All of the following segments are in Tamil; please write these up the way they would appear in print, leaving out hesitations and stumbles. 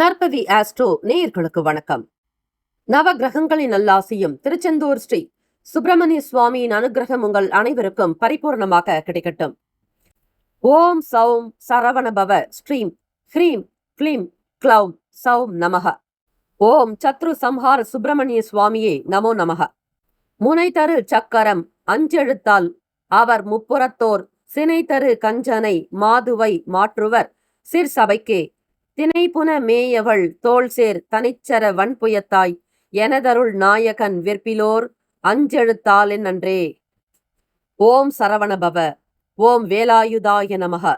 நற்பவி ஆஸ்ட்ரோ நேயர்களுக்கு வணக்கம். நவ கிரகங்களின் நல்லாசியும் திருச்செந்தூர் ஸ்ரீ சுப்பிரமணிய சுவாமியின் அனுகிரகம் உங்கள் அனைவருக்கும் பரிபூர்ணமாக கிடைக்கட்டும். ஓம் சௌம் சரவணபவ ஸ்ரீம் ஹ்ரீம் க்ளீம் க்ளௌம் சௌம் நமக. ஓம் சத்ரு சம்ஹார சுப்பிரமணிய சுவாமியே நமோ நமக. முனை தரு சக்கரம் அஞ்செழுத்தால் அவர் முப்புறத்தோர் சினை தரு கஞ்சனை மாதுவை மாற்றுவர் சிற்சபைக்கே தினைப்புன மேயவள் தோள்சேர் தனிச்சர வன்புயத்தாய் எனதருள் நாயகன் விற்பிலோர் அஞ்செழுத்தால் நன்றே. ஓம் சரவணபவ. ஓம் வேலாயுதாய நமக.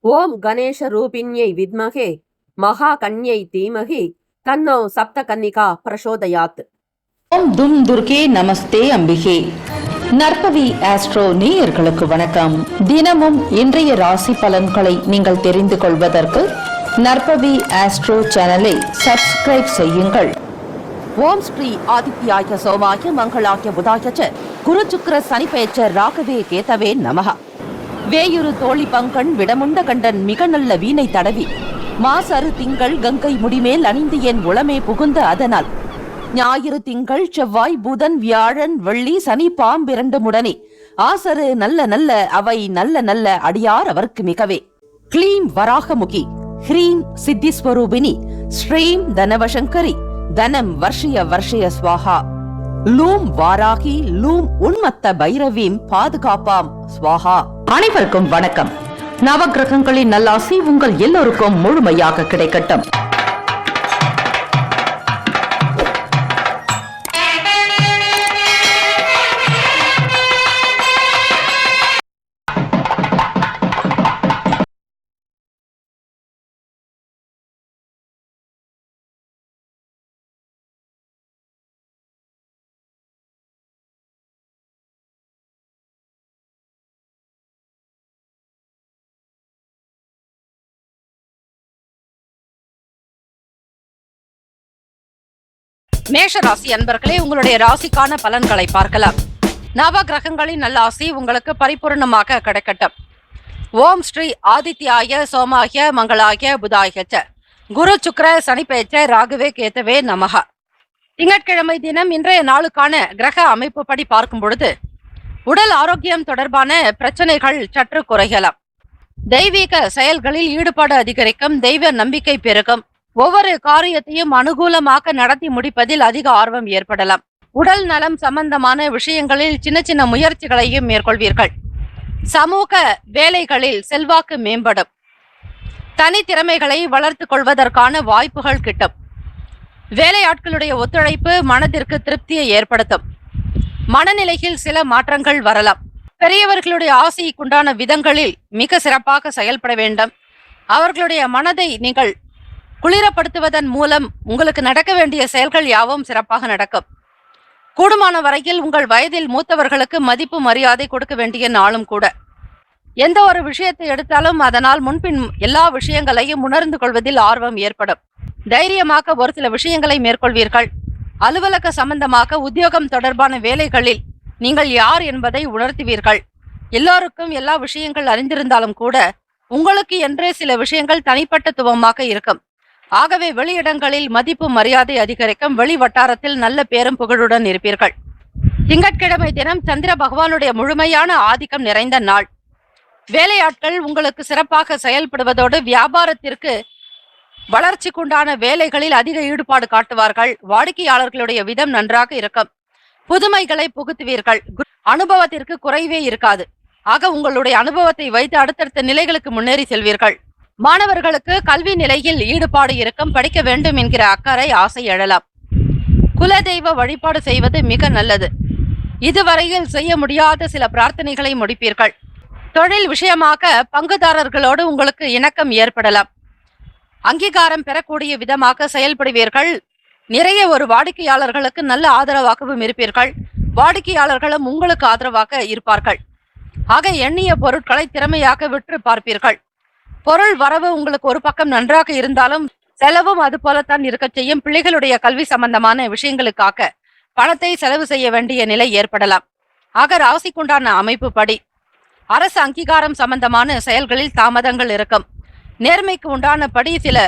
ஓம் கணேஷ ரூபிண்யை வித்மகே மகா கன்யை தீமகி தன்னோ சப்த கன்னிகா பிரசோதயாத். ஓம் தும் துர்கே நமஸ்தே அம்பிகே. நற்பவி ஆஸ்ட்ரோ நேயர்களுக்கு வணக்கம். தினமும் இன்றைய ராசி பலன்களை நீங்கள் தெரிந்து கொள்வதற்கு நற்பவி ஆஸ்ட்ரோ சேனலை சப்ஸ்கிரைப் செய்யுங்கள். ஓம் ஸ்ரீ ஆதித்யாய சோமாய மங்களாய புதாய குரு சுக்கிர சனி பெயர்ச்ச ராகவே கேதவே நமக. வேயுரு தோழி பங்கன் விடமுண்ட கண்டன் மிக நல்ல வீணை தடவி மாசரு திங்கள் கங்கை முடிமேல் அணிந்து என் உளமே புகுந்த அதனால் ஞாயிறு திங்கள் செவ்வாய் புதன் வியாழன் வெள்ளி சனி பாம்பிரண்டு முடனே ஆசரு நல்ல நல்ல அவை நல்ல நல்ல அடியார் அவருக்கு மிகவே. க்ளீம் வராகமுகி ஹ்ரீம் சித்திஸ்வரூபிணி ஸ்ரீம் தனவசங்கரி தனம் வர்ஷய வர்ஷய ஸ்வாஹா. லூம் வாராகி லூம் உன்மத்த பைரவீம் பாதுகாப்பாம் ஸ்வாஹா. அனைவருக்கும் வணக்கம். நவகிரகங்களின் நல்லாசி உங்கள் எல்லோருக்கும் முழுமையாக கிடைக்கட்டும். மேஷ ராசி அன்பர்களே, உங்களுடைய ராசிக்கான பலன்களை பார்க்கலாம். நவ கிரகங்களின் நல்லாசி உங்களுக்கு பரிபூர்ணமாக கிடைக்கட்டும். ஓம் ஸ்ரீ ஆதித்யாய சோமாய மங்களாய புதாய குரு சுக்கிர சனி பெயர்ச்ச ராகவே கேதவே நமக. திங்கட்கிழமை தினம் இன்றைய நாளுக்கான கிரக அமைப்பு படி பார்க்கும் பொழுது உடல் ஆரோக்கியம் தொடர்பான பிரச்சனைகள் சற்று குறையலாம். தெய்வீக செயல்களில் ஈடுபாடு அதிகரிக்கும். தெய்வ நம்பிக்கை பெருகும். ஒவ்வொரு காரியத்தையும் அனுகூலமாக நடத்தி முடிப்பதில் அதிக ஆர்வம் ஏற்படலாம். உடல் நலம் சம்பந்தமான விஷயங்களில் சின்ன சின்ன முயற்சிகளையும் மேற்கொள்வீர்கள். சமூக வேலைகளில் செல்வாக்கு மேம்படும். தனித்திறமைகளை வளர்த்து கொள்வதற்கான வாய்ப்புகள் கிட்டும். வேலையாட்களுடைய ஒத்துழைப்பு மனதிற்கு திருப்தியை ஏற்படுத்தும். மனநிலையில் சில மாற்றங்கள் வரலாம். பெரியவர்களுடைய ஆசைக்குண்டான விதங்களில் மிக சிறப்பாக செயல்பட வேண்டும். அவர்களுடைய மனதை நீங்கள் குளிரப்படுத்துவதன் மூலம் உங்களுக்கு நடக்க வேண்டிய செயல்கள் யாவும் சிறப்பாக நடக்கும். கூடுமான வரையில் உங்கள் வயதில் மூத்தவர்களுக்கு மதிப்பு மரியாதை கொடுக்க வேண்டிய நாளும் கூட. எந்த ஒரு விஷயத்தை எடுத்தாலும் அதனால் முன்பின் எல்லா விஷயங்களையும் உணர்ந்து கொள்வதில் ஆர்வம் ஏற்படும். தைரியமாக ஒரு சில விஷயங்களை மேற்கொள்வீர்கள். அலுவலக சம்பந்தமாக உத்தியோகம் தொடர்பான வேலைகளில் நீங்கள் யார் என்பதை உணர்த்துவீர்கள். எல்லோருக்கும் எல்லா விஷயங்கள் அறிந்திருந்தாலும் கூட உங்களுக்கு என்றே சில விஷயங்கள் தனிப்பட்டத்துவமாக இருக்கும். ஆகவே வெளியிடங்களில் மதிப்பு மரியாதை அதிகரிக்கும். வெளி வட்டாரத்தில் நல்ல பேரும் புகழுடன் இருப்பீர்கள். திங்கட்கிழமை தினம் சந்திர பகவானுடைய முழுமையான ஆதிக்கம் நிறைந்த நாள். வேலையாட்கள் உங்களுக்கு சிறப்பாக செயல்படுவதோடு வியாபாரத்திற்கு வளர்ச்சிக்குண்டான வேலைகளில் அதிக ஈடுபாடு காட்டுவார்கள். வாடிக்கையாளர்களுடைய விதம் நன்றாக இருக்கும். புதுமைகளை புகுத்துவீர்கள். அனுபவத்திற்கு குறைவே இருக்காது. ஆக உங்களுடைய அனுபவத்தை வைத்து அடுத்தடுத்த நிலைகளுக்கு முன்னேறி செல்வீர்கள். மாணவர்களுக்கு கல்வி நிலையில் ஈடுபாடு இருக்கும். படிக்க வேண்டும் என்கிற அக்கறை ஆசை எழலாம். குலதெய்வ வழிபாடு செய்வது மிக நல்லது. இதுவரையில் செய்ய முடியாத சில பிரார்த்தனைகளை முடிப்பீர்கள். தொழில் விஷயமாக பங்குதாரர்களோடு உங்களுக்கு இணக்கம் ஏற்படலாம். அங்கீகாரம் பெறக்கூடிய விதமாக செயல்படுவீர்கள். நிறைய ஒரு வாடிக்கையாளர்களுக்கு நல்ல ஆதரவாகவும் இருப்பீர்கள். வாடிக்கையாளர்களும் உங்களுக்கு ஆதரவாக இருப்பார்கள். ஆக எண்ணிய பொருட்களை திறமையாக விற்று பார்ப்பீர்கள். பொருள் வரவு உங்களுக்கு ஒரு பக்கம் நன்றாக இருந்தாலும் செலவும் அது போலத்தான் இருக்க செய்யும். பிள்ளைகளுடைய கல்வி சம்பந்தமான விஷயங்களுக்காக பணத்தை செலவு செய்ய வேண்டிய நிலை ஏற்படலாம். ஆக ராசிக்குண்டான அமைப்பு படி அரசு அங்கீகாரம் சம்பந்தமான செயல்களில் தாமதங்கள் இருக்கும். நேர்மைக்கு உண்டானபடி சில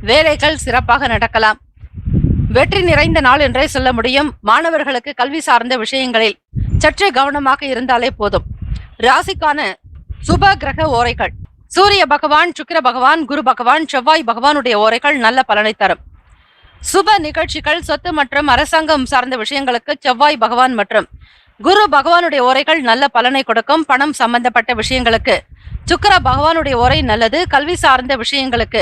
வேலைகள் சிறப்பாக நடக்கலாம். வெற்றி நிறைந்த நாள் என்றே சொல்ல முடியும். மாணவர்களுக்கு கல்வி சார்ந்த விஷயங்களில் சற்று கவனமாக இருந்தாலே போதும். ராசிக்கான சுப கிரக ஓரைகள்: சூரிய பகவான், சுக்கிர பகவான், குரு பகவான், செவ்வாய் பகவானுடைய ஓரைகள் நல்ல பலனை தரும். சுப நிகழ்ச்சிகள், சொத்து மற்றும் அரசாங்கம் சார்ந்த விஷயங்களுக்கு செவ்வாய் பகவான் மற்றும் குரு பகவானுடைய ஓரைகள் நல்ல பலனை கொடுக்கும். பணம் சம்பந்தப்பட்ட விஷயங்களுக்கு சுக்கிர பகவானுடைய ஓரை நல்லது. கல்வி சார்ந்த விஷயங்களுக்கு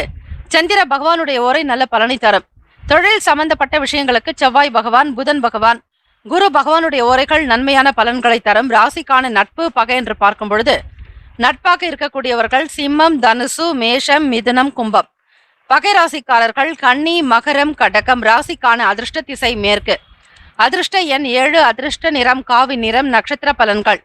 சந்திர பகவானுடைய ஓரை நல்ல பலனை தரும். தொழில் சம்பந்தப்பட்ட விஷயங்களுக்கு செவ்வாய் பகவான், புதன் பகவான், குரு பகவானுடைய ஓரைகள் நன்மையான பலன்களை தரும். ராசிக்கான நட்பு பகை என்று பார்க்கும் பொழுது நட்பாக இருக்கக்கூடியவர்கள் சிம்மம், தனுசு, மேஷம், மிதுனம், கும்பம். பகை ராசிக்காரர்கள் கன்னி, மகரம், கடகம். ராசிக்கான அதிர்ஷ்ட திசை மேற்கு. அதிர்ஷ்ட எண் 7. அதிர்ஷ்ட நிறம் காவி நிறம். நட்சத்திர பலன்கள்: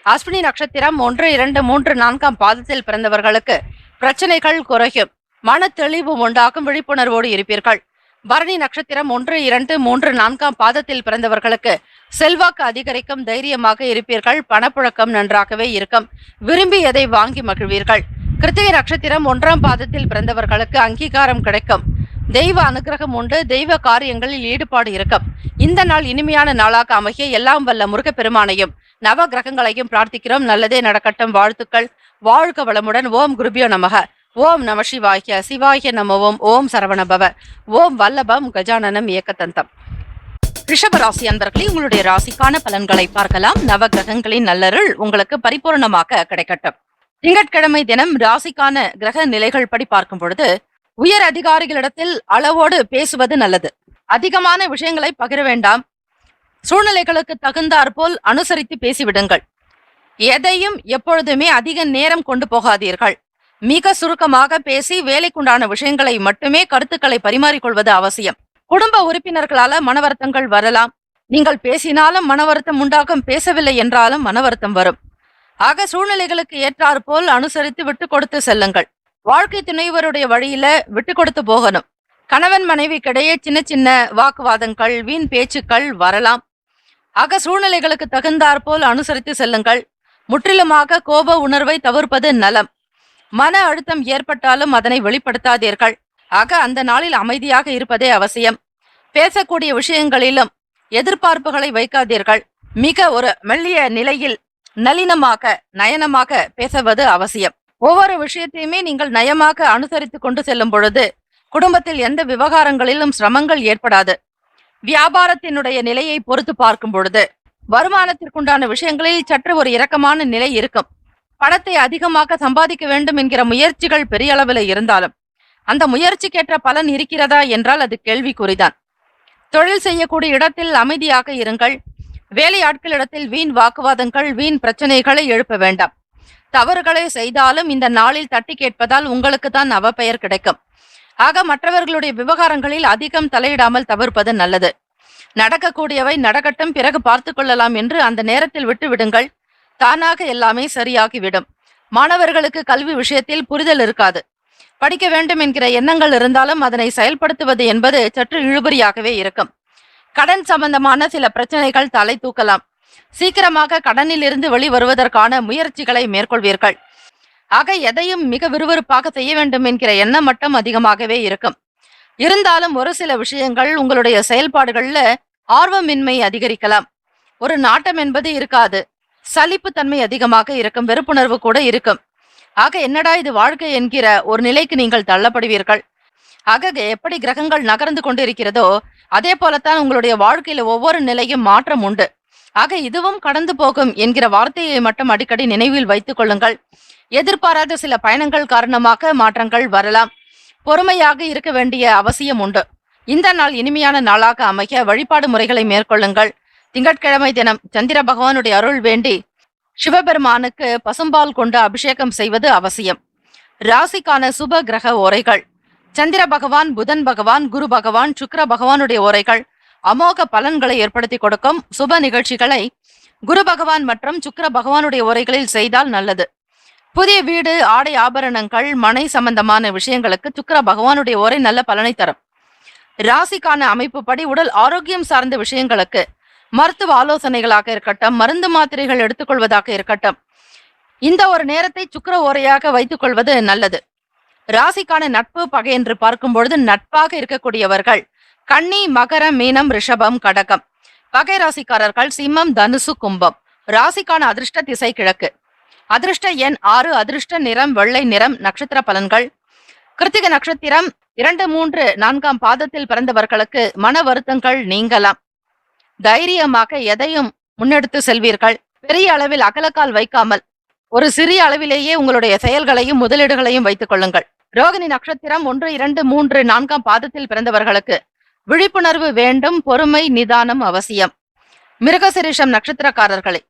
அஸ்வினி நட்சத்திரம் 1, 2, 3, 4 பாதத்தில் பிறந்தவர்களுக்கு பிரச்சனைகள் குறையும். மன தெளிவு உண்டாகும். விழிப்புணர்வோடு இருப்பீர்கள். பரணி நட்சத்திரம் 1, 2, 3, 4 பாதத்தில் பிறந்தவர்களுக்கு செல்வாக்கு அதிகரிக்கும். தைரியமாக இருப்பீர்கள். பணப்புழக்கம் நன்றாகவே இருக்கும். விரும்பியதை வாங்கி மகிழ்வீர்கள். கிருத்திகை நட்சத்திரம் 1ஆம் பாதத்தில் பிறந்தவர்களுக்கு அங்கீகாரம் கிடைக்கும். தெய்வ அனுகிரகம் உண்டு. தெய்வ காரியங்களில் ஈடுபாடு இருக்கும். இந்த நாள் இனிமையான நாளாக அமைய எல்லாம் வல்ல முருகப்பெருமானையும் நவ கிரகங்களையும் பிரார்த்திக்கிறோம். நல்லதே நடக்கட்டும். வாழ்த்துக்கள். வாழ்க வளமுடன். ஓம் குருபியோ நமக. ஓம் நம சிவாய. சிவாய நமவோம். ஓம் சரவணபவ. ஓம் வல்லபம் கஜானனம் ஏகதந்தம். ரிஷபராசி அன்பர்களே, உங்களுடைய ராசிக்கான பலன்களை பார்க்கலாம். நவ கிரகங்களின் நல்லருள் உங்களுக்கு பரிபூர்ணமாக கிடைக்கட்டும். திங்கட்கிழமை தினம் ராசிக்கான கிரக நிலைகள் படி பார்க்கும் பொழுது உயர் அதிகாரிகளிடத்தில் அளவோடு பேசுவது நல்லது. அதிகமான விஷயங்களை பகிர வேண்டாம். சூழ்நிலைகளுக்கு தகுந்தாற்போல் அனுசரித்து பேசிவிடுங்கள். எதையும் எப்பொழுதுமே அதிக நேரம் கொண்டு போகாதீர்கள். மிக சுருக்கமாக பேசி வேலைக்குண்டான விஷயங்களை மட்டுமே கருத்துக்களை பரிமாறிக்கொள்வது அவசியம். குடும்ப உறுப்பினர்களால மனவருத்தங்கள் வரலாம். நீங்கள் பேசினாலும் மனவருத்தம் உண்டாகும், பேசவில்லை என்றாலும் மனவருத்தம் வரும். ஆக சூழ்நிலைகளுக்கு ஏற்றாற்போல் அனுசரித்து விட்டு கொடுத்து செல்லுங்கள். வாழ்க்கை துணைவருடைய வழியில விட்டு கொடுத்து போகணும். கணவன் மனைவிக்கிடையே சின்ன சின்ன வாக்குவாதங்கள், வீண் பேச்சுக்கள் வரலாம். ஆக சூழ்நிலைகளுக்கு தகுந்தாற்போல் அனுசரித்து செல்லுங்கள். முற்றிலுமாக கோப உணர்வை தவிர்ப்பது நலம். மன அழுத்தம் ஏற்பட்டாலும் அதனை வெளிப்படுத்தாதீர்கள். ஆக அந்த நாளில் அமைதியாக இருப்பதே அவசியம். பேசக்கூடிய விஷயங்களிலும் எதிர்பார்ப்புகளை வைக்காதீர்கள். மிக ஒரு மெல்லிய நிலையில் நளினமாக நயனமாக பேசுவது அவசியம். ஒவ்வொரு விஷயத்தையுமே நீங்கள் நயமாக அனுசரித்து கொண்டு செல்லும் பொழுது குடும்பத்தில் எந்த விவகாரங்களிலும் சிரமங்கள் ஏற்படாது. வியாபாரத்தினுடைய நிலையை பொறுத்து பார்க்கும் பொழுது வருமானத்திற்குண்டான விஷயங்களில் சற்று ஒரு இரக்கமான நிலை இருக்கும். பணத்தை அதிகமாக சம்பாதிக்க வேண்டும் என்கிற முயற்சிகள் பெரிய அளவில் இருந்தாலும் அந்த முயற்சிக்கேற்ற பலன் இருக்கிறதா என்றால் அது கேள்விக்குறிதான். தொழில் செய்யக்கூடிய இடத்தில் அமைதியாக இருங்கள். வேலையாட்களிடத்தில் வீண் வாக்குவாதங்கள், வீண் பிரச்சனைகளை எழுப்ப வேண்டாம். தவறுகளை செய்தாலும் இந்த நாளில் தட்டி கேட்பதால் உங்களுக்கு தான் அவப்பெயர் கிடைக்கும். ஆக மற்றவர்களுடைய விவகாரங்களில் அதிகம் தலையிடாமல் தவிர்ப்பது நல்லது. நடக்கக்கூடியவை நடக்கட்டும், பிறகு பார்த்து கொள்ளலாம் என்று அந்த நேரத்தில் விட்டு விடுங்கள். தானாக எல்லாமே சரியாகிவிடும். மாணவர்களுக்கு கல்வி விஷயத்தில் புரிதல் இருக்காது. படிக்க வேண்டும் என்கிற எண்ணங்கள் இருந்தாலும் அதனை செயல்படுத்துவது என்பது சற்று இழுபறியாகவே இருக்கும். கடன் சம்பந்தமான சில பிரச்சனைகள் தலை தூக்கலாம். சீக்கிரமாக கடனில் இருந்து வெளிவருவதற்கான முயற்சிகளை மேற்கொள்வீர்கள். ஆக எதையும் மிக விறுவிறுப்பாக செய்ய வேண்டும் என்கிற எண்ணம் மட்டும் அதிகமாகவே இருக்கும். இருந்தாலும் ஒரு சில விஷயங்கள் உங்களுடைய செயல்பாடுகள்ல ஆர்வமின்மை அதிகரிக்கலாம். ஒரு நாட்டம் என்பது இருக்காது. சலிப்பு தன்மை அதிகமாக இருக்கும். வெறுப்புணர்வு கூட இருக்கும். ஆக என்னடா இது வாழ்க்கை என்கிற ஒரு நிலைக்கு நீங்கள் தள்ளப்படுவீர்கள். ஆக எப்படி கிரகங்கள் நகர்ந்து கொண்டிருக்கிறதோ அதே போலத்தான் உங்களுடைய வாழ்க்கையில ஒவ்வொரு நிலையும் மாற்றம் உண்டு. ஆக இதுவும் கடந்து போகும் என்கிற வார்த்தையை மட்டும் அடிக்கடி நினைவில் வைத்துக் கொள்ளுங்கள். எதிர்பாராத சில பயணங்கள் காரணமாக மாற்றங்கள் வரலாம். பொறுமையாக இருக்க வேண்டிய அவசியம் உண்டு. இந்த நாள் இனிமையான நாளாக அமைய வழிபாடு முறைகளை மேற்கொள்ளுங்கள். திங்கட்கிழமை தினம் சந்திர பகவானுடைய அருள் வேண்டி சிவபெருமானுக்கு பசும்பால் கொண்டு அபிஷேகம் செய்வது அவசியம். ராசிக்கான சுப கிரக ஓரைகள்: சந்திர பகவான், புதன் பகவான், குரு பகவான், சுக்கிர பகவானுடைய ஓரைகள் அமோக பலன்களை ஏற்படுத்தி கொடுக்கும். சுப நிகழ்ச்சிகளை குரு பகவான் மற்றும் சுக்கிர பகவானுடைய ஓரைகளில் செய்தால் நல்லது. புதிய வீடு, ஆடை ஆபரணங்கள், மனை சம்பந்தமான விஷயங்களுக்கு சுக்கிர பகவானுடைய ஓரை நல்ல பலனை தரும். ராசிக்கான அமைப்பு படி உடல் ஆரோக்கியம் சார்ந்த விஷயங்களுக்கு மருத்துவ ஆலோசனைகளாக இருக்கட்டும், மருந்து மாத்திரைகள் எடுத்துக்கொள்வதாக இருக்கட்டும், இந்த ஒரு நேரத்தை சுக்கிர ஓரையாக வைத்துக் கொள்வது நல்லது. ராசிக்கான நட்பு பகை என்று பார்க்கும் பொழுது நட்பாக இருக்கக்கூடியவர்கள் கன்னி, மகரம், மீனம், ரிஷபம், கடகம். பகை ராசிக்காரர்கள் சிம்மம், தனுசு, கும்பம். ராசிக்கான அதிர்ஷ்ட திசை கிழக்கு. அதிர்ஷ்ட எண் 6. அதிர்ஷ்ட நிறம் வெள்ளை நிறம். நட்சத்திர பலன்கள். கிருத்திக நட்சத்திரம் 2, 3, 4ஆம் பாதத்தில் பிறந்தவர்களுக்கு மன வருத்தங்கள் நீங்கலாம். தைரியமாக எதையும் முன்னெடுத்து செல்வீர்கள். பெரிய அளவில் அகலக்கால் வைக்காமல் ஒரு சிறிய அளவிலேயே உங்களுடைய செயல்களையும் முதலீடுகளையும் வைத்துக் கொள்ளுங்கள். ரோகிணி நட்சத்திரம் 1, 2, 3, 4ஆம் பாதத்தில் பிறந்தவர்களுக்கு விழிப்புணர்வு வேண்டும். பொறுமை, நிதானம் அவசியம். மிருகசிரிஷம் நட்சத்திரக்காரர்களே,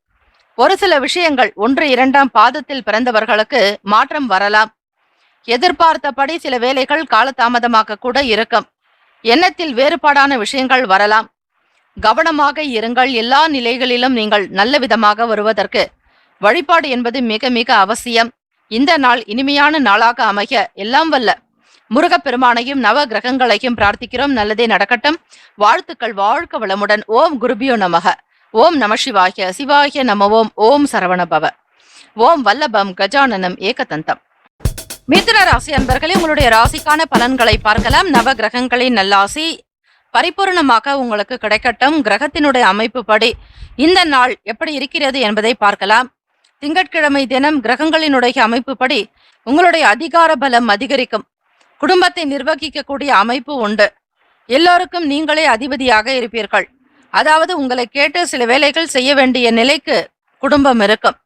ஒரு சில விஷயங்கள் 1, 2ஆம் பாதத்தில் பிறந்தவர்களுக்கு மாற்றம் வரலாம். எதிர்பார்த்தபடி சில வேலைகள் காலதாமதமாக கூட இருக்கும். எண்ணத்தில் வேறுபாடான விஷயங்கள் வரலாம். கவனமாக இருங்கள். எல்லா நிலைகளிலும் நீங்கள் நல்ல விதமாக வருவதற்கு வழிபாடு என்பது மிக மிக அவசியம். இந்த நாள் இனிமையான நாளாக அமைய எல்லாம் வல்ல முருகப்பெருமானையும் நவ கிரகங்களையும் பிரார்த்திக்கிறோம். நல்லதே நடக்கட்டும். வாழ்த்துக்கள். வாழ்க வளமுடன். ஓம் குருபியோ நமக. ஓம் நம சிவாய. சிவாய நம. ஓம் சரவணபவ. ஓம் வல்லபம் கஜானனம் ஏகதந்தம். மிதுன ராசி அன்பர்களே, உங்களுடைய ராசிக்கான பலன்களை பார்க்கலாம். நவ கிரகங்களின் நல்லாசி பரிபூர்ணமாக உங்களுக்கு கிடைக்கட்டும். கிரகத்தினுடைய அமைப்பு படி இந்த நாள் எப்படி இருக்கிறது என்பதை பார்க்கலாம். திங்கட்கிழமை தினம் கிரகங்களினுடைய அமைப்பு படி உங்களுடைய அதிகார பலம் அதிகரிக்கும். குடும்பத்தை நிர்வகிக்கக்கூடிய அமைப்பு உண்டு. எல்லோருக்கும் நீங்களே அதிபதியாக இருப்பீர்கள். அதாவது உங்களை கேட்டு சில வேலைகள் செய்ய வேண்டிய நிலைக்கு குடும்பம் இருக்கும்.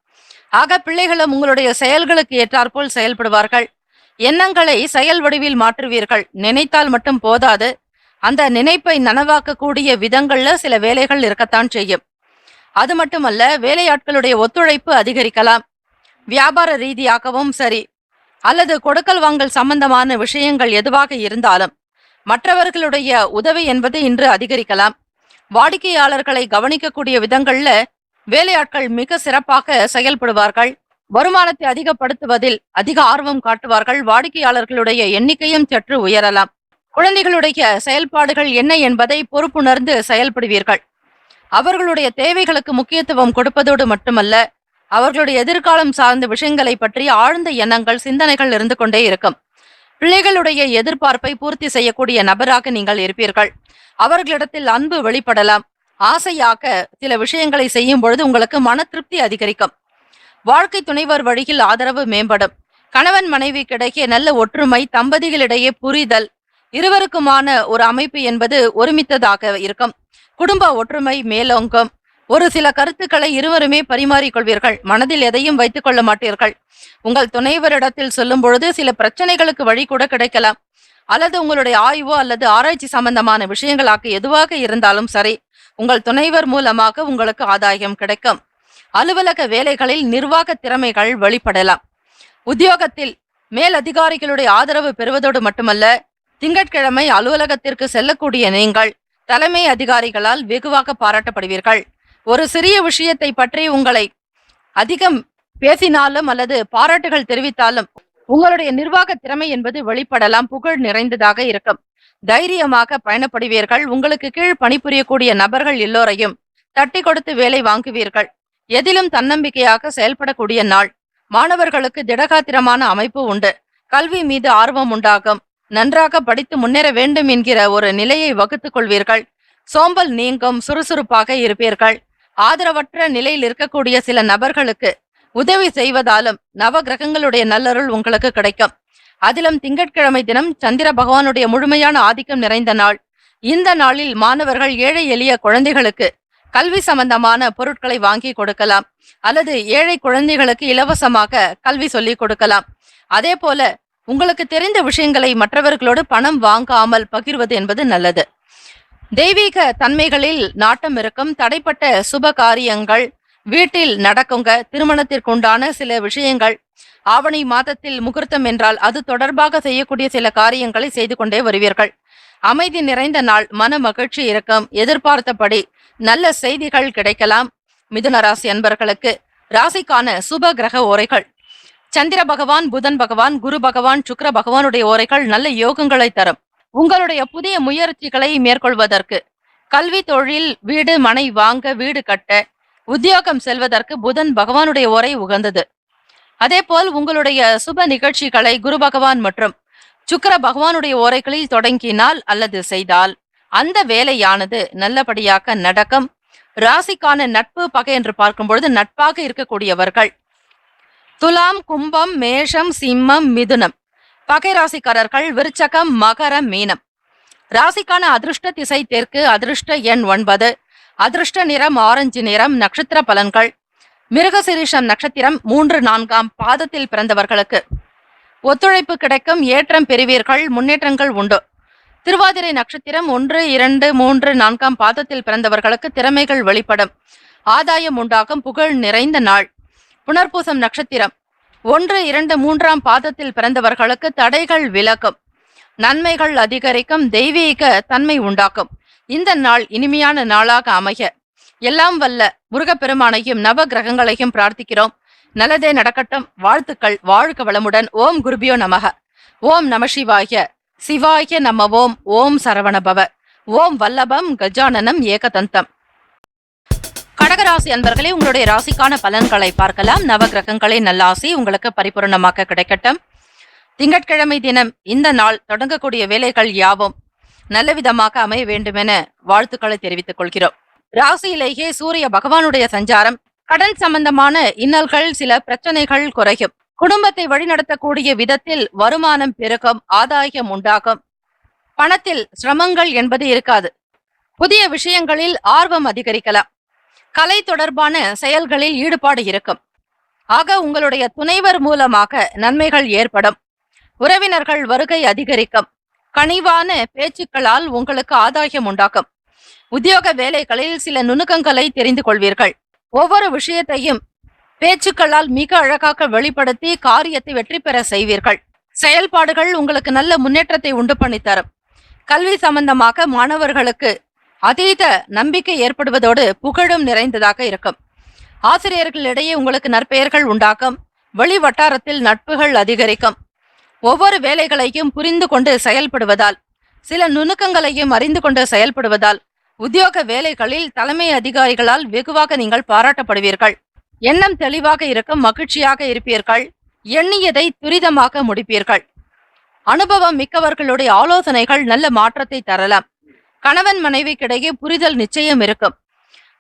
ஆக பிள்ளைகளும் உங்களுடைய செயல்களுக்கு ஏற்றாற்போல் செயல்படுவார்கள். எண்ணங்களை செயல் வடிவில் மாற்றுவீர்கள். நினைத்தால் மட்டும் போதாது. அந்த நினைப்பை நனவாக்கக்கூடிய விதங்கள்ல சில வேலைகள் இருக்கத்தான் செய்யும். அது மட்டுமல்ல, வேலையாட்களுடைய ஒத்துழைப்பு அதிகரிக்கலாம். வியாபார ரீதியாகவும் சரி, அல்லது கொடுக்கல் வாங்கல் சம்பந்தமான விஷயங்கள் எதுவாக இருந்தாலும் மற்றவர்களுடைய உதவி என்பது இன்று அதிகரிக்கலாம். வாடிக்கையாளர்களை கவனிக்கக்கூடிய விதங்கள்ல வேலையாட்கள் மிக சிறப்பாக செயல்படுவார்கள். வருமானத்தை அதிகப்படுத்துவதில் அதிக ஆர்வம் காட்டுவார்கள். வாடிக்கையாளர்களுடைய எண்ணிக்கையும் சற்று உயரலாம். குழந்தைகளுடைய செயல்பாடுகள் என்ன என்பதை பொறுப்புணர்ந்து செயல்படுவீர்கள். அவர்களுடைய தேவைகளுக்கு முக்கியத்துவம் கொடுப்பதோடு மட்டுமல்ல, அவர்களுடைய எதிர்காலம் சார்ந்த விஷயங்களை பற்றி ஆழ்ந்த எண்ணங்கள், சிந்தனைகள் இருந்து கொண்டே இருக்கும். பிள்ளைகளுடைய எதிர்பார்ப்பை பூர்த்தி செய்யக்கூடிய நபராக நீங்கள் இருப்பீர்கள். அவர்களிடத்தில் அன்பு வெளிப்படலாம். ஆசையாக சில விஷயங்களை செய்யும் பொழுது உங்களுக்கு மன திருப்தி அதிகரிக்கும். வாழ்க்கை துணைவர் வழியில் ஆதரவு மேம்படும். கணவன் மனைவிக்கிடையே நல்ல ஒற்றுமை, தம்பதிகளிடையே புரிதல், இருவருக்குமான ஒரு அமைப்பு என்பது ஒருமித்ததாக இருக்கும். குடும்ப ஒற்றுமை மேலோங்கும். ஒரு சில கருத்துக்களை இருவருமே பரிமாறிக்கொள்வீர்கள். மனதில் எதையும் வைத்துக் கொள்ள மாட்டீர்கள். உங்கள் துணைவரிடத்தில் சொல்லும் பொழுது சில பிரச்சனைகளுக்கு வழி கூட கிடைக்கலாம். அல்லது உங்களுடைய ஆய்வோ அல்லது ஆராய்ச்சி சம்பந்தமான விஷயங்களாக எதுவாக இருந்தாலும் சரி, உங்கள் துணைவர் மூலமாக உங்களுக்கு ஆதாயம் கிடைக்கும். அலுவலக வேலைகளில் நிர்வாக திறமைகள் வெளிப்படலாம். உத்தியோகத்தில் மேல் அதிகாரிகளுடைய ஆதரவு பெறுவதோடு மட்டுமல்ல, திங்கட்கிழமை அலுவலகத்திற்கு செல்லக்கூடிய நீங்கள் தலைமை அதிகாரிகளால் வெகுவாக பாராட்டப்படுவீர்கள். ஒரு சிறிய விஷயத்தை பற்றி உங்களை அதிகம் பேசினாலும் அல்லது பாராட்டுகள் தெரிவித்தாலும் உங்களுடைய நிர்வாக திறமை என்பது வெளிப்படலாம். புகழ் நிறைந்ததாக இருக்கும். தைரியமாக பயணப்படுவீர்கள். உங்களுக்கு கீழ் பணிபுரியக்கூடிய நபர்கள் எல்லோரையும் தட்டி கொடுத்து வேலை வாங்குவீர்கள். எதிலும் தன்னம்பிக்கையாக செயல்படக்கூடிய நாள். மாணவர்களுக்கு திடகாத்திரமான அமைப்பு உண்டு. கல்வி மீது ஆர்வம் உண்டாகும். நன்றாக படித்து முன்னேற வேண்டும் என்கிற ஒரு நிலையை வகுத்துக் கொள்வீர்கள். சோம்பல் நீங்கும். சுறுசுறுப்பாக இருப்பீர்கள். ஆதரவற்ற நிலையில் இருக்கக்கூடிய சில நபர்களுக்கு உதவி செய்வதாலும் நவ கிரகங்களுடைய நல்லருள் உங்களுக்கு கிடைக்கும். அதிலும் திங்கட்கிழமை தினம் சந்திர பகவானுடைய முழுமையான ஆதிக்கம் நிறைந்த நாள். இந்த நாளில் மாணவர்கள் ஏழை எளிய குழந்தைகளுக்கு கல்வி சம்பந்தமான பொருட்களை வாங்கி கொடுக்கலாம். அல்லது ஏழை குழந்தைகளுக்கு இலவசமாக கல்வி சொல்லிக் கொடுக்கலாம். அதே போல உங்களுக்கு தெரிந்த விஷயங்களை மற்றவர்களோடு பணம் வாங்காமல் பகிர்வது என்பது நல்லது. தெய்வீக தன்மைகளில் நாட்டம் இருக்கும். தடைப்பட்ட சுப காரியங்கள் வீட்டில் நடக்குங்க. திருமணத்திற்குண்டான சில விஷயங்கள் ஆவணி மாதத்தில் முகூர்த்தம் என்றால் அது தொடர்பாக செய்யக்கூடிய சில காரியங்களை செய்து கொண்டே வருவீர்கள். அமைதி நிறைந்த நாள். மன மகிழ்ச்சி இருக்கும். எதிர்பார்த்தபடி நல்ல செய்திகள் கிடைக்கலாம். மிதுன ராசி அன்பர்களுக்கு ராசிக்கான சுப கிரக ஓரைகள். சந்திர பகவான், புதன் பகவான், குரு பகவான், சுக்கிர பகவானுடைய ஓரைகள் நல்ல யோகங்களை தரும். உங்களுடைய புதிய முயற்சிகளை மேற்கொள்வதற்கு, கல்வி, தொழில், வீடு மனை வாங்க, வீடு கட்ட, உத்தியோகம் செல்வதற்கு புதன் பகவானுடைய ஓரை உகந்தது. அதேபோல் உங்களுடைய சுப நிகழ்ச்சிகளை குரு பகவான் மற்றும் சுக்கிர பகவானுடைய ஓரைகளில் தொடங்கினால் அல்லது செய்தால் அந்த வேலையானது நல்லபடியாக நடக்கும். ராசிக்கான நட்பு பகை என்று பார்க்கும் பொழுது நட்பாக இருக்கக்கூடியவர்கள் துலாம், கும்பம், மேஷம், சிம்மம், மிதுனம். பகை ராசிக்காரர்கள் விருச்சகம், மகரம், மீனம். ராசிக்கான அதிர்ஷ்ட திசை தெற்கு, அதிர்ஷ்ட எண் 9, அதிர்ஷ்ட நிறம் ஆரஞ்சு நிறம். நட்சத்திர பலன்கள்: மிருகசிரீஷம் நட்சத்திரம் 3, 4ஆம் பாதத்தில் பிறந்தவர்களுக்கு ஒத்துழைப்பு கிடைக்கும், ஏற்றம் பெறுவீர்கள், முன்னேற்றங்கள் உண்டு. திருவாதிரை நட்சத்திரம் 1, 2, 3, 4ஆம் பாதத்தில் பிறந்தவர்களுக்கு திறமைகள் வெளிப்படும், ஆதாயம் உண்டாகும், புகழ் நிறைந்த நாள். புனர்பூசம் நட்சத்திரம் 1, 2, 3ஆம் பாதத்தில் பிறந்தவர்களுக்கு தடைகள் விலகும், நன்மைகள் அதிகரிக்கும், தெய்வீக தன்மை உண்டாக்கும். இந்த நாள் இனிமையான நாளாக அமைய எல்லாம் வல்ல முருகப்பெருமானையும் நவ கிரகங்களையும் பிரார்த்திக்கிறோம். நல்லதே நடக்கட்டும். வாழ்த்துக்கள். வாழ்க வளமுடன். ஓம் குருபியோ நமக. ஓம் நம சிவாய. சிவாய நம. ஓம் சரவணபவ. ஓம் வல்லபம் கஜானனம் ஏகதந்தம். கடகராசி அன்பர்களே, உங்களுடைய ராசிக்கான பலன்களை பார்க்கலாம். நவ கிரகங்களின் நல்லாசி உங்களுக்கு பரிபூர்ணமாக கிடைக்கட்டும். திங்கட்கிழமை தினம் இந்த நாள் தொடங்கக்கூடிய வேலைகள் யாவும் நல்ல விதமாக அமைய வேண்டுமென வாழ்த்துக்களை தெரிவித்துக் கொள்கிறோம். ராசியிலேயே சூரிய பகவானுடைய சஞ்சாரம் கடன் சம்பந்தமான இன்னல்கள், சில பிரச்சனைகள் குறையும். குடும்பத்தை வழிநடத்தக்கூடிய விதத்தில் வருமானம் பெருகும், ஆதாயம் உண்டாகும். பணத்தில் சிரமங்கள் என்பது இருக்காது. புதிய விஷயங்களில் ஆர்வம் அதிகரிக்கலாம். கலை தொடர்பான செயல்களில் ஈடுபாடு இருக்கும். ஆக உங்களுடைய துணைவர் மூலமாக நன்மைகள் ஏற்படும். உறவினர்கள் வருகை அதிகரிக்கும். கனிவான பேச்சுக்களால் உங்களுக்கு ஆதாயம் உண்டாகும். உத்தியோக வேலைகளில் சில நுணுக்கங்களை தெரிந்து கொள்வீர்கள். ஒவ்வொரு விஷயத்தையும் பேச்சுக்களால் மிக அழகாக வெளிப்படுத்தி காரியத்தை வெற்றி பெற செய்வீர்கள். செயல்பாடுகள் உங்களுக்கு நல்ல முன்னேற்றத்தை உண்டு பண்ணி தரும். கல்வி சம்பந்தமாக மாணவர்களுக்கு அதீத நம்பிக்கை ஏற்படுவதோடு புகழும் நிறைந்ததாக இருக்கும். ஆசிரியர்களிடையே உங்களுக்கு நற்பெயர்கள் உண்டாகும். வெளி வட்டாரத்தில் நட்புகள் அதிகரிக்கும். ஒவ்வொரு வேலைகளையும் புரிந்து கொண்டு செயல்படுவதால், சில நுணுக்கங்களையும் அறிந்து கொண்டு செயல்படுவதால் உத்தியோக வேலைகளில் தலைமை அதிகாரிகளால் வெகுவாக நீங்கள் பாராட்டப்படுவீர்கள். எண்ணம் தெளிவாக இருக்கும். மகிழ்ச்சியாக இருப்பீர்கள். எண்ணியதை துரிதமாக முடிப்பீர்கள். அனுபவம் மிக்கவர்களுடைய ஆலோசனைகள் நல்ல மாற்றத்தை தரலாம். கணவன் மனைவிக்கிடையே புரிதல் நிச்சயம் இருக்கும்.